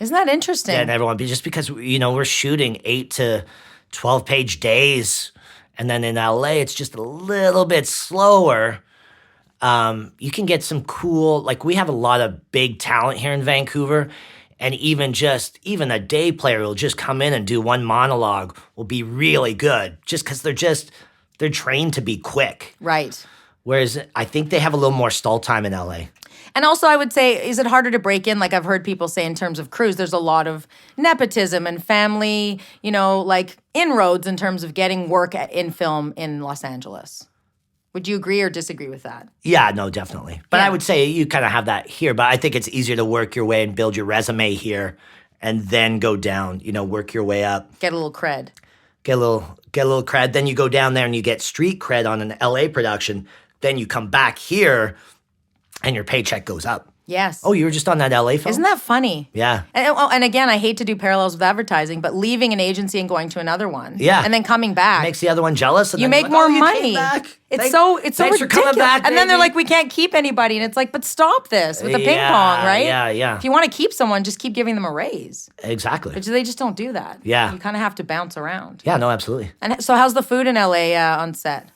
Isn't that interesting? Than everyone, just because, we're shooting 8 to 12-page days, and then in LA it's just a little bit slower. You can get some cool, like, we have a lot of big talent here in Vancouver, and even a day player will just come in and do one monologue will be really good, just because they're trained to be quick. Right. Whereas I think they have a little more stall time in LA. And also, I would say, is it harder to break in? Like I've heard people say in terms of crews, there's a lot of nepotism and family, like inroads in terms of getting work in film in Los Angeles. Would you agree or disagree with that? Yeah, no, definitely. But I would say you kind of have that here, but I think it's easier to work your way and build your resume here and then go down, work your way up. Get a little cred. Get a little cred. Then you go down there and you get street cred on an LA production. Then you come back here and your paycheck goes up. Yes. Oh, you were just on that LA film? Isn't that funny? Yeah. And again, I hate to do parallels with advertising, but leaving an agency and going to another one. Yeah. And then coming back. Makes the other one jealous. And you then make more you money. came back. It's so Thanks ridiculous. for coming back, and then they're baby. like, we can't keep anybody. And it's like, but stop this with the ping pong, right? Yeah. If you want to keep someone, just keep giving them a raise. Exactly. But they just don't do that. Yeah. You kind of have to bounce around. Yeah, no, absolutely. And so how's the food in LA on set?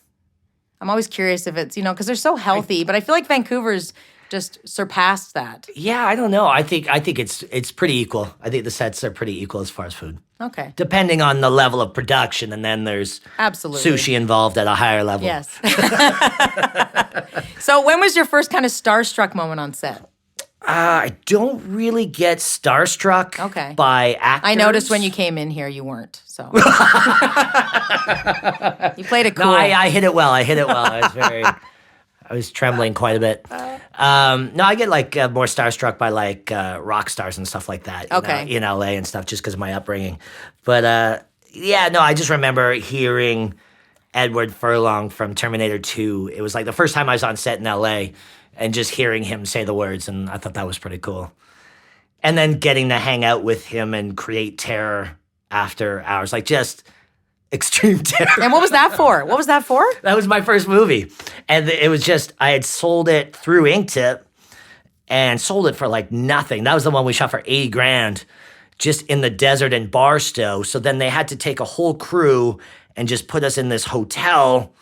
I'm always curious if it's, because they're so healthy, but I feel like Vancouver's just surpassed that. Yeah, I don't know. I think it's pretty equal. I think the sets are pretty equal as far as food. Okay. Depending on the level of production, and then there's absolutely sushi involved at a higher level. Yes. So when was your first kind of starstruck moment on set? I don't really get starstruck by actors. I noticed when you came in here, you weren't. So you played it cool. No, I hit it well. I was trembling quite a bit. No, I get more starstruck by rock stars and stuff like that. In LA and stuff, just because of my upbringing. But I just remember hearing Edward Furlong from Terminator 2. It was like the first time I was on set in LA, and just hearing him say the words, and I thought that was pretty cool. And then getting to hang out with him and create terror after hours, just extreme terror. And what was that for? That was my first movie. And it was just, I had sold it through Inktip and sold it for nothing. That was the one we shot for $80,000 just in the desert in Barstow. So then they had to take a whole crew and just put us in this hotel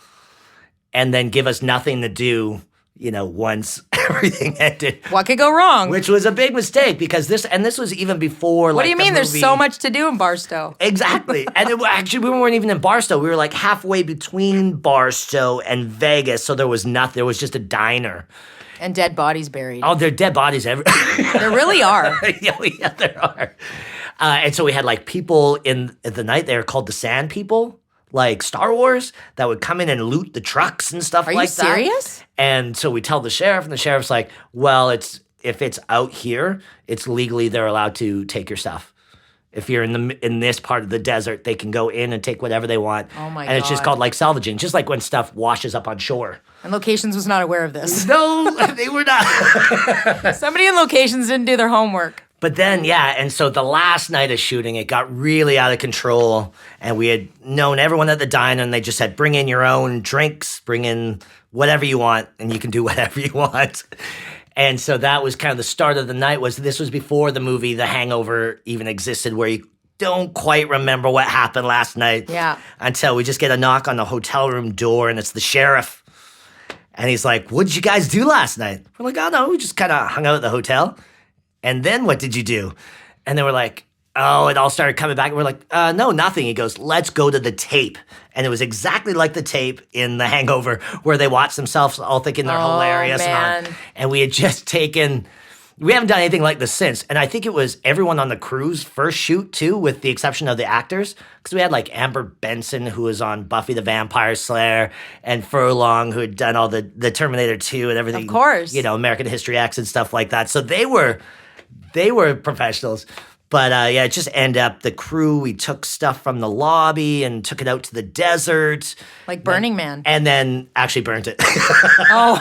and then give us nothing to do, once everything ended. What could go wrong? Which was a big mistake, because this was even before. What do you mean? There's so much to do in Barstow. Exactly. And actually, we weren't even in Barstow. We were halfway between Barstow and Vegas, so there was nothing. There was just a diner. And dead bodies buried. Oh, there are dead bodies everywhere. There really are. yeah, there are. And so we had people in the night there called the Sand People, like Star Wars, that would come in and loot the trucks and stuff like that. Are you serious? And so we tell the sheriff, and the sheriff's like, well, if it's out here, it's legally they're allowed to take your stuff. If you're in this part of the desert, they can go in and take whatever they want. Oh my God. And it's just called salvaging, just like when stuff washes up on shore. And Locations was not aware of this. No, they were not. Somebody in Locations didn't do their homework. But then, yeah, and so the last night of shooting, it got really out of control, and we had known everyone at the diner, and they just said, bring in your own drinks, bring in whatever you want, and you can do whatever you want. And so that was kind of the start of the night. This was before the movie The Hangover even existed, where you don't quite remember what happened last night. Yeah. Until we just get a knock on the hotel room door, and it's the sheriff. And he's like, what did you guys do last night? We're like, oh, no, we just kind of hung out at the hotel. And then what did you do? And they were like, oh, it all started coming back. And we're like, no, nothing. He goes, let's go to the tape. And it was exactly like the tape in The Hangover where they watch themselves all thinking they're hilarious. Man. And we had just we haven't done anything like this since. And I think it was everyone on the crew's first shoot too, with the exception of the actors. Because we had like Amber Benson, who was on Buffy the Vampire Slayer, and Furlong, who had done all the Terminator 2 and everything. Of course. American History X and stuff like that. So they were professionals. But yeah, it just ended up the crew, we took stuff from the lobby and took it out to the desert. Like Burning Man. And then actually burnt it. Oh,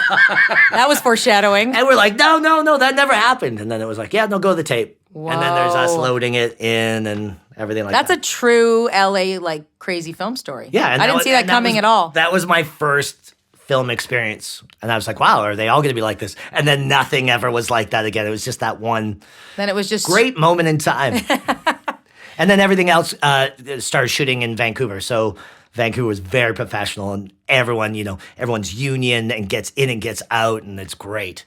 that was foreshadowing. And we're like, no, that never happened. And then it was like, yeah, no, go to the tape. Whoa. And then there's us loading it in and everything like that. That's a true LA like crazy film story. Yeah. I didn't see that coming at all. That was my first film experience. And I was like, wow, are they all going to be like this? And then nothing ever was like that again. It was just that one Then it was just great moment in time. And then everything else started shooting in Vancouver. So Vancouver was very professional, and everyone's union and gets in and gets out, and it's great.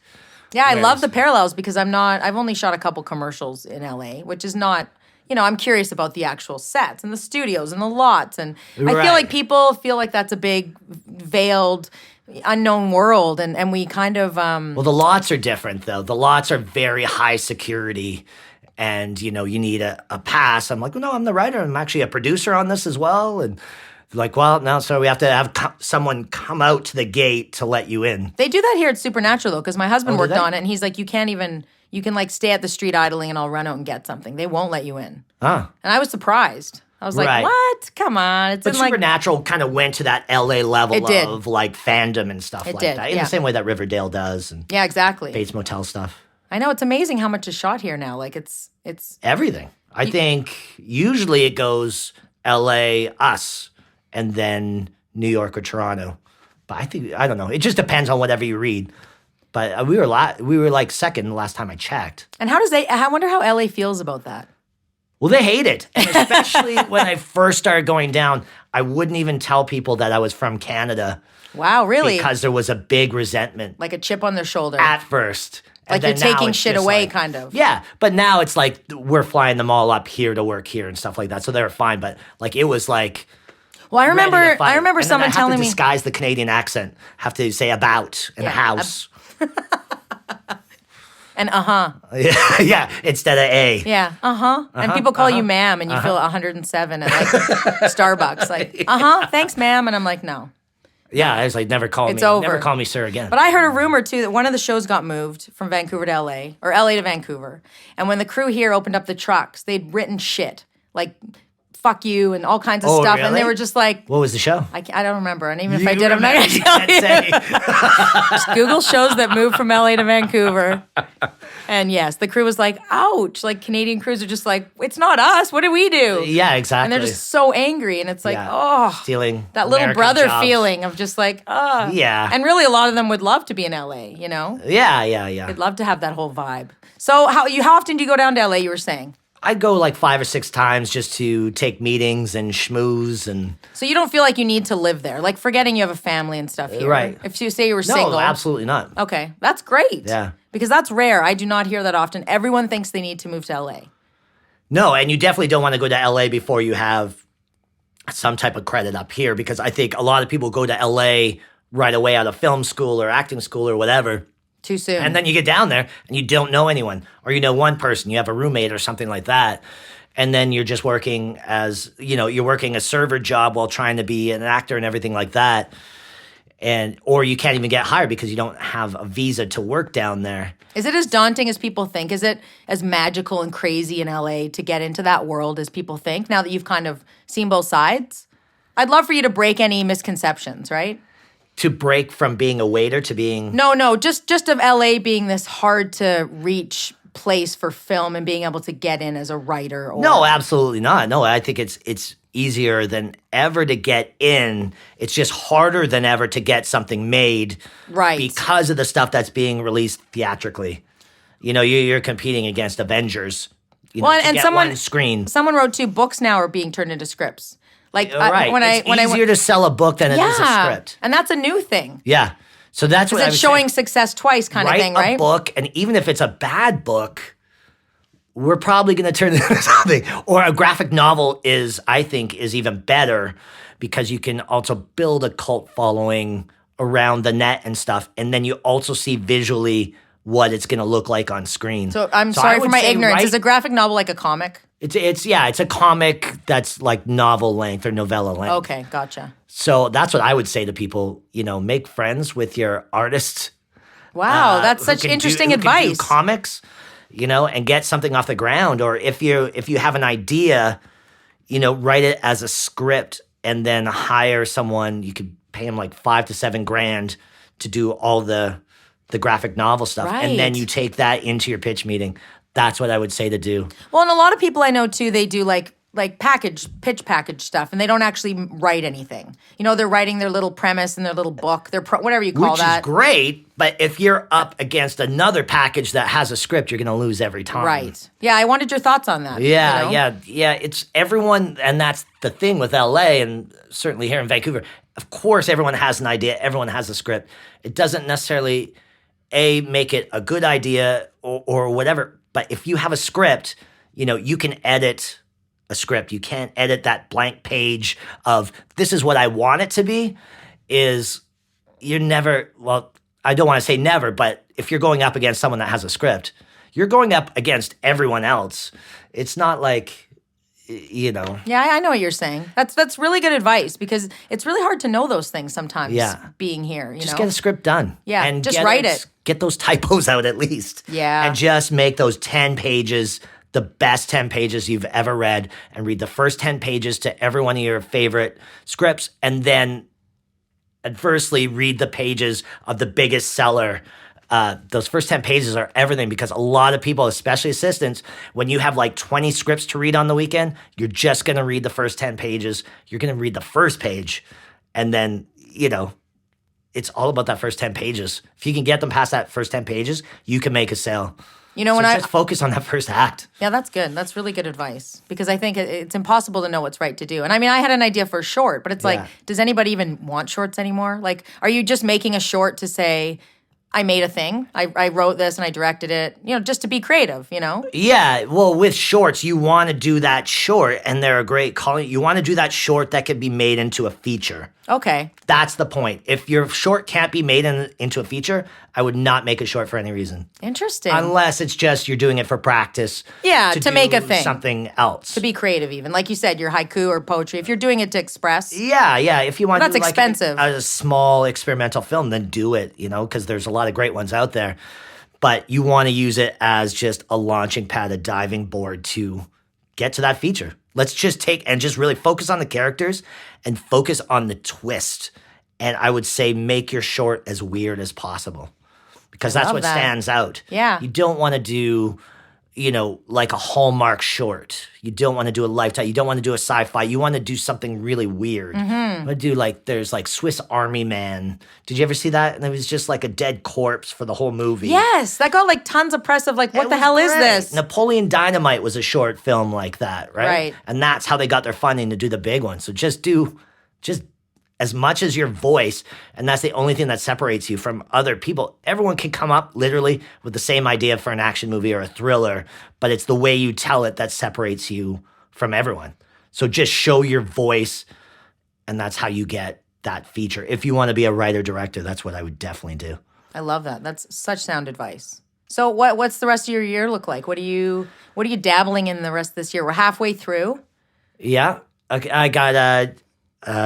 Yeah, I love the parallels because I've only shot a couple commercials in LA, which is not, I'm curious about the actual sets and the studios and the lots. And I feel like people feel like that's a big, veiled, unknown world. And we kind of. Well, the lots are different, though. The lots are very high security. And, you need a pass. I'm like, well, no, I'm the writer. I'm actually a producer on this as well. And like, well, no, so we have to have someone come out to the gate to let you in. They do that here at Supernatural, though, because my husband worked on it, and he's like, you can like stay at the street idling, and I'll run out and get something. They won't let you in. Huh. And I was surprised. I was like, what? Come on. But Supernatural kind of went to that LA level of like fandom and stuff that. In the same way that Riverdale does. And yeah, exactly. Bates Motel stuff. I know, it's amazing how much is shot here now. Like it's everything. I think usually it goes LA, us, and then New York or Toronto. But I don't know. It just depends on whatever you read. But we were like second the last time I checked. And I wonder how LA feels about that. Well, they hate it. And especially when I first started going down, I wouldn't even tell people that I was from Canada. Wow, really? Because there was a big resentment. Like a chip on their shoulder. At first. Like you're taking shit away, kind of. Yeah, but now it's like we're flying them all up here to work here and stuff like that. So they were fine, but like it was like. Well, I remember someone telling me. Have to disguise the Canadian accent. Have to say about and house. And yeah, instead of a. Yeah, and people call you ma'am, and you feel 107 at like Starbucks. Like, thanks, ma'am, and I'm like, no. Yeah, I was like, never call me sir again. But I heard a rumor too that one of the shows got moved from Vancouver to LA, or LA to Vancouver. And when the crew here opened up the trucks, they'd written shit like "fuck you" and all kinds of stuff, really? and they were just like, "What was the show?" I don't remember, and even if I did, I'm not going to tell you. Just Google shows that moved from LA to Vancouver. And yes, the crew was like, ouch. Like Canadian crews are just like, it's not us. What do we do? Yeah, exactly. And they're just so angry. And it's like, stealing that little American brother jobs. feeling of just like, Yeah. And really a lot of them would love to be in LA, Yeah. They'd love to have that whole vibe. So how often do you go down to LA, you were saying? I'd go like 5 or 6 times just to take meetings and schmooze and. So you don't feel like you need to live there, like forgetting you have a family and stuff here. Right. If you say you were single. No, absolutely not. Okay, that's great. Yeah. Because that's rare. I do not hear that often. Everyone thinks they need to move to LA. No, and you definitely don't want to go to LA before you have some type of credit up here, because I think a lot of people go to LA right away out of film school or acting school or whatever. Too soon. And then you get down there and you don't know anyone, or you know one person, you have a roommate or something like that. And then you're just working as, you're working a server job while trying to be an actor and everything like that. Or you can't even get hired because you don't have a visa to work down there. Is it as daunting as people think? Is it as magical and crazy in LA to get into that world as people think, now that you've kind of seen both sides? I'd love for you to break any misconceptions, right? To break from being a waiter to being... No, just of LA being this hard to reach place for film and being able to get in as a writer? Or... No, absolutely not. No, I think it's easier than ever to get in. It's just harder than ever to get something made, right? Because of the stuff that's being released theatrically. You know, you're competing against Avengers. You know, and someone wrote 2 books now are being turned into scripts. Like it's easier to sell a book than it is a script, and that's a new thing. Yeah, so that's what it's showing success twice kind of thing, right? Write a book, and even if it's a bad book, we're probably going to turn it into something. Or a graphic novel I think is even better because you can also build a cult following around the net and stuff, and then you also see visually what it's going to look like on screen. So I'm sorry for my ignorance. Is a graphic novel like a comic? It's a comic that's like novel length or novella length. Okay, gotcha. So that's what I would say to people. You know, make friends with your artist. Wow, that's such interesting advice. Who can do comics, you know, and get something off the ground. Or if you have an idea, you know, write it as a script and then hire someone. You could pay them like $5,000 to $7,000 to do all the graphic novel stuff, and then you take that into your pitch meeting. That's what I would say to do. Well, and a lot of people I know too, they do like pitch package stuff, and they don't actually write anything. You know, they're writing their little premise and their little book, whatever you call that. Which is great, but if you're up against another package that has a script, you're going to lose every time. Right. Yeah, I wanted your thoughts on that. Yeah, you know? yeah. It's everyone, and that's the thing with LA, and certainly here in Vancouver. Of course, everyone has an idea. Everyone has a script. It doesn't necessarily, make it a good idea or whatever. But if you have a script, you know, you can edit a script. You can't edit that blank page of this is what I want it to be. You're never, well, I don't want to say never, but if you're going up against someone that has a script, you're going up against everyone else. It's not like, you know. Yeah, I know what you're saying. That's really good advice because it's really hard to know those things sometimes being here, Just get a script done. Yeah, and just write it. Get those typos out at least. Yeah. And just make those 10 pages the best 10 pages you've ever read, and read the first 10 pages to every one of your favorite scripts, and then adversely read the pages of the biggest seller. Those first 10 pages are everything because a lot of people, especially assistants, when you have like 20 scripts to read on the weekend, you're just going to read the first 10 pages. You're going to read the first page, and then, you know, it's all about that first 10 pages. If you can get them past that first 10 pages, you can make a sale. You know, just focus on that first act. Yeah, that's good. That's really good advice because I think it's impossible to know what's right to do. And I mean, I had an idea for a short, but it's like, does anybody even want shorts anymore? Like, are you just making a short to say, I made a thing. I wrote this and I directed it, you know, just to be creative, you know? Yeah. Well, with shorts, you want to do that short, and they're a great calling. You want to do that short that can be made into a feature. Okay. That's the point. If your short can't be made into a feature, I would not make a short for any reason. Interesting. Unless it's just you're doing it for practice. Yeah, to make a thing. Something else. To be creative even. Like you said, your haiku or poetry. If you're doing it to express. Yeah. If you want to do expensive. A small experimental film, then do it, you know, because there's a lot of great ones out there. But you want to use it as just a launching pad, a diving board to get to that feature. Let's just just really focus on the characters and focus on the twist. And I would say make your short as weird as possible because that's what stands out. Yeah. You don't want to do, you know, like a Hallmark short. You don't want to do a Lifetime. You don't want to do a sci-fi. You want to do something really weird. Mm-hmm. You want to do there's like Swiss Army Man. Did you ever see that? And it was just like a dead corpse for the whole movie. Yes. That got like tons of press of like, what the hell is this? Napoleon Dynamite was a short film like that, right? Right. And that's how they got their funding to do the big one. So just as much as your voice, and that's the only thing that separates you from other people. Everyone can come up literally with the same idea for an action movie or a thriller, but it's the way you tell it that separates you from everyone. So just show your voice, and that's how you get that feature. If you want to be a writer-director, that's what I would definitely do. I love that. That's such sound advice. So what's the rest of your year look like? What are you dabbling in the rest of this year? We're halfway through. Yeah. Okay, I got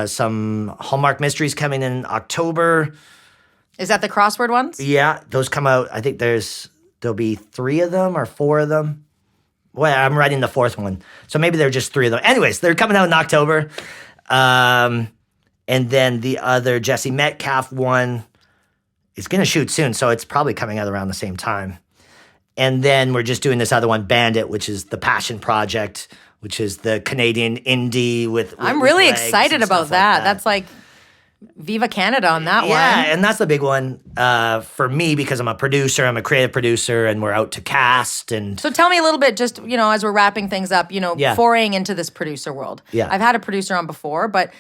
some Hallmark mysteries coming in October. Is that the crossword ones? Yeah, those come out. I think there'll be 3 of them or 4 of them. Well, I'm writing the 4th one, so maybe they're just 3 of them. Anyways, they're coming out in October. And then the other Jesse Metcalf one is going to shoot soon, so it's probably coming out around the same time. And then we're just doing this other one, Bandit, which is the passion project, which is the Canadian indie with I'm really legs excited and about stuff that. like that. That's like Viva Canada on that one. Yeah, and that's the big one for me because I'm a producer. I'm a creative producer, and we're out to cast. And So tell me a little bit, just, as we're wrapping things up, Yeah. foraying into this producer world. Yeah. I've had a producer on before, but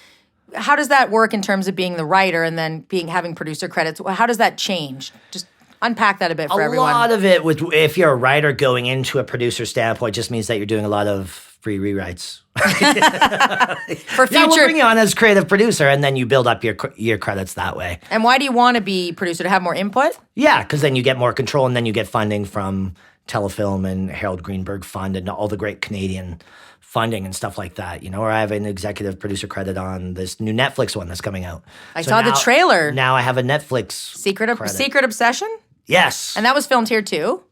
how does that work in terms of being the writer and then having producer credits? How does that change? Just unpack that a bit for everyone. A lot of it, if you're a writer going into a producer standpoint, just means that you're doing a lot of free rewrites. For Yeah, we'll future. bring you on as creative producer, and then you build up your credits that way. And why do you want to be producer? To have more input? Yeah, because then you get more control, and then you get funding from Telefilm and Harold Greenberg Fund and all the great Canadian funding and stuff like that. Or I have an executive producer credit on this new Netflix one that's coming out. I saw the trailer. Now I have a Netflix Secret credit. Obsession? Yes. And that was filmed here too?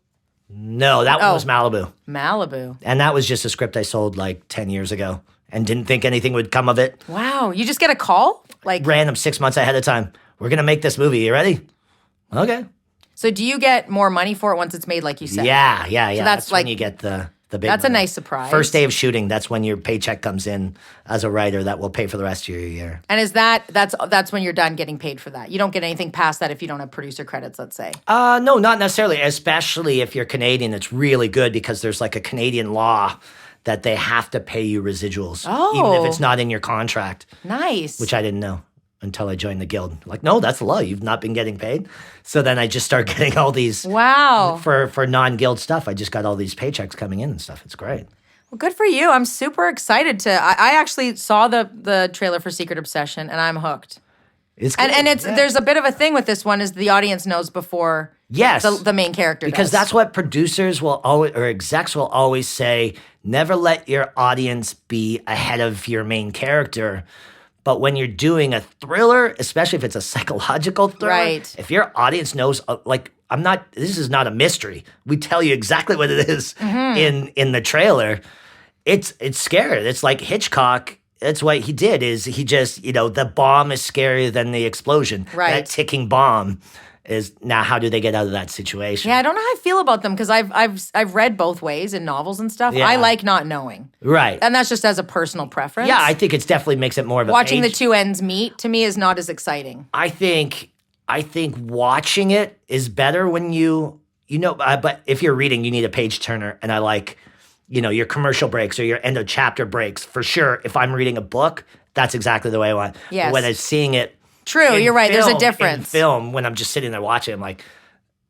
No, that one was Malibu. Malibu. And that was just a script I sold like 10 years ago and didn't think anything would come of it. Wow. You just get a call? Like, Random 6 months ahead of time. We're going to make this movie. You ready? Okay. so do you get more money for it once it's made, like you said? Yeah. that's when like- you get the big That's a money. nice surprise. First day of shooting, that's when your paycheck comes in as a writer that will pay for the rest of your year. And is that's when you're done getting paid for that? You don't get anything past that if you don't have producer credits, let's say. No, not necessarily. Especially if you're Canadian, it's really good because there's like a Canadian law that they have to pay you residuals, even if it's not in your contract. Nice. Which I didn't know until I joined the guild. Like, no, that's the law. You've not been getting paid. So then I just start getting all these Wow. for non-guild stuff. I just got all these paychecks coming in and stuff. It's great. Well, good for you. I'm super excited to. I actually saw the trailer for Secret Obsession, and I'm hooked. It's good. And it's there's a bit of a thing with this one is the audience knows before Yes. the main character Because does. that's what producers will always, or execs will always say, never let your audience be ahead of your main character. But when you're doing a thriller, especially if it's a psychological thriller, Right. if your audience knows, this is not a mystery. We tell you exactly what it is in the trailer. It's scary. It's like Hitchcock. That's what he did is he just, the bomb is scarier than the explosion. Right. That ticking bomb is now how do they get out of that situation? Yeah, I don't know how I feel about them because I've read both ways in novels and stuff. Yeah. I like not knowing. Right. And that's just as a personal preference. Yeah, I think it's definitely makes it more of a Watching the page. two ends meet to me is not as exciting. I think watching it is better when but if you're reading, you need a page turner, and I like, your commercial breaks or your end of chapter breaks for sure. If I'm reading a book, that's exactly the way I want. Yes. But when I'm seeing it, True, you're right. There's a in difference. film, when I'm just sitting there watching, I'm like,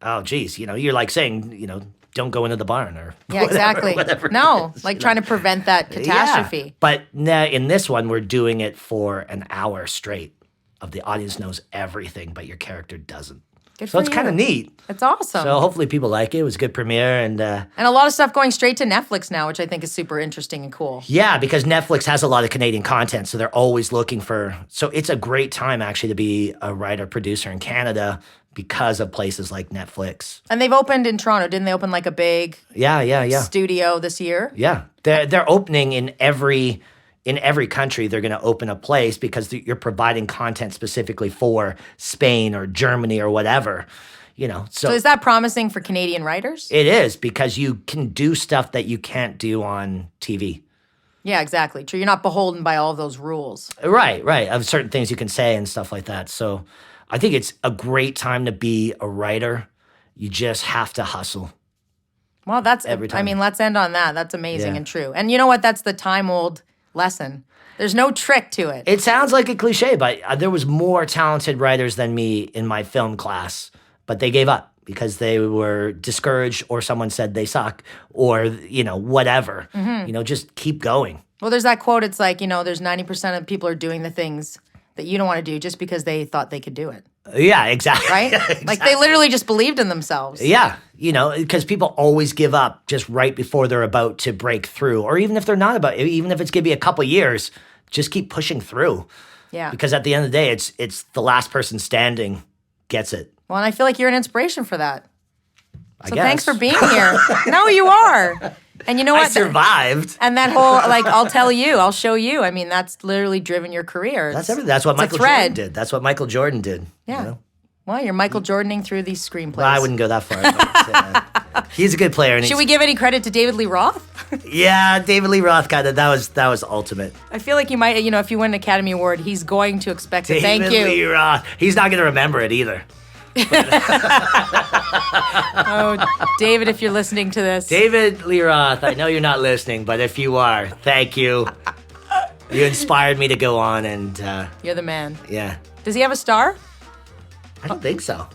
oh, geez, you're like saying, don't go into the barn or Yeah, exactly. whatever it No, is, like trying to prevent that catastrophe. Yeah. But now in this one, we're doing it for an hour straight. Of the audience knows everything, but your character doesn't. Good So for it's kind of you. neat. It's awesome. So hopefully people like it. It was a good premiere, and and a lot of stuff going straight to Netflix now, which I think is super interesting and cool. yeah, because Netflix has a lot of Canadian content, so they're always looking for. So it's a great time actually to be a writer producer in Canada because of places like Netflix. And they've opened in Toronto. Didn't they open like a big Yeah. studio this year? Yeah, they're opening in every country. They're going to open a place because you're providing content specifically for Spain or Germany or whatever. So is that promising for Canadian writers? It is because you can do stuff that you can't do on TV. Yeah, exactly. True. You're not beholden by all of those rules. Right. Of certain things you can say and stuff like that. So I think it's a great time to be a writer. You just have to hustle. Well, that's Every time. I mean, let's end on that. That's amazing Yeah. and true. And you know what? That's the time-old lesson. There's no trick to it. It sounds like a cliche, but there was more talented writers than me in my film class, but they gave up because they were discouraged or someone said they suck or, whatever. Just keep going. Well, there's that quote. It's like, there's 90% of people are doing the things that you don't want to do just because they thought they could do it. Yeah, exactly. Right? Exactly. Like they literally just believed in themselves. Yeah, because people always give up just right before they're about to break through, or even if they're not even if it's going to be a couple years, just keep pushing through. Yeah. Because at the end of the day, it's the last person standing gets it. Well, and I feel like you're an inspiration for that. So guess. thanks for being here. No, you are. And you know I what? survived. And that whole, I'll tell you, I'll show you. I mean, that's literally driven your career. That's everything. That's what it's a Michael thread. Jordan did. That's what Michael Jordan did. Yeah. Well, you're Michael Jordaning through these screenplays. Well, I wouldn't go that far. But, He's a good player. And Should we give any credit to David Lee Roth? Yeah, David Lee Roth kind of, that was ultimate. I feel like you might, if you win an Academy Award, he's going to expect a thank you. David Lee Roth. He's not going to remember it either. Oh, David, if you're listening to this. David Lee Roth, I know you're not listening, but if you are, thank you. You inspired me to go on and... You're the man. Yeah. Does he have a star? I don't think so.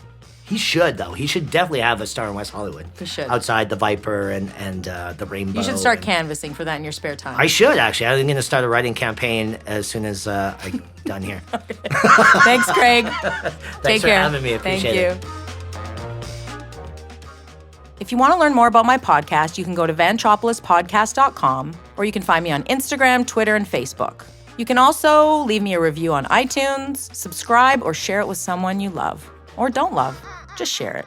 He should, though. He should definitely have a star in West Hollywood. He should. Outside the Viper and the Rainbow. You should start canvassing for that in your spare time. I should, actually. I'm going to start a writing campaign as soon as I'm done here. Thanks, Kraig. Thanks for having me. Appreciate it. If you want to learn more about my podcast, you can go to vantropolispodcast.com, or you can find me on Instagram, Twitter, and Facebook. You can also leave me a review on iTunes, subscribe, or share it with someone you love. Or don't love. Just share it.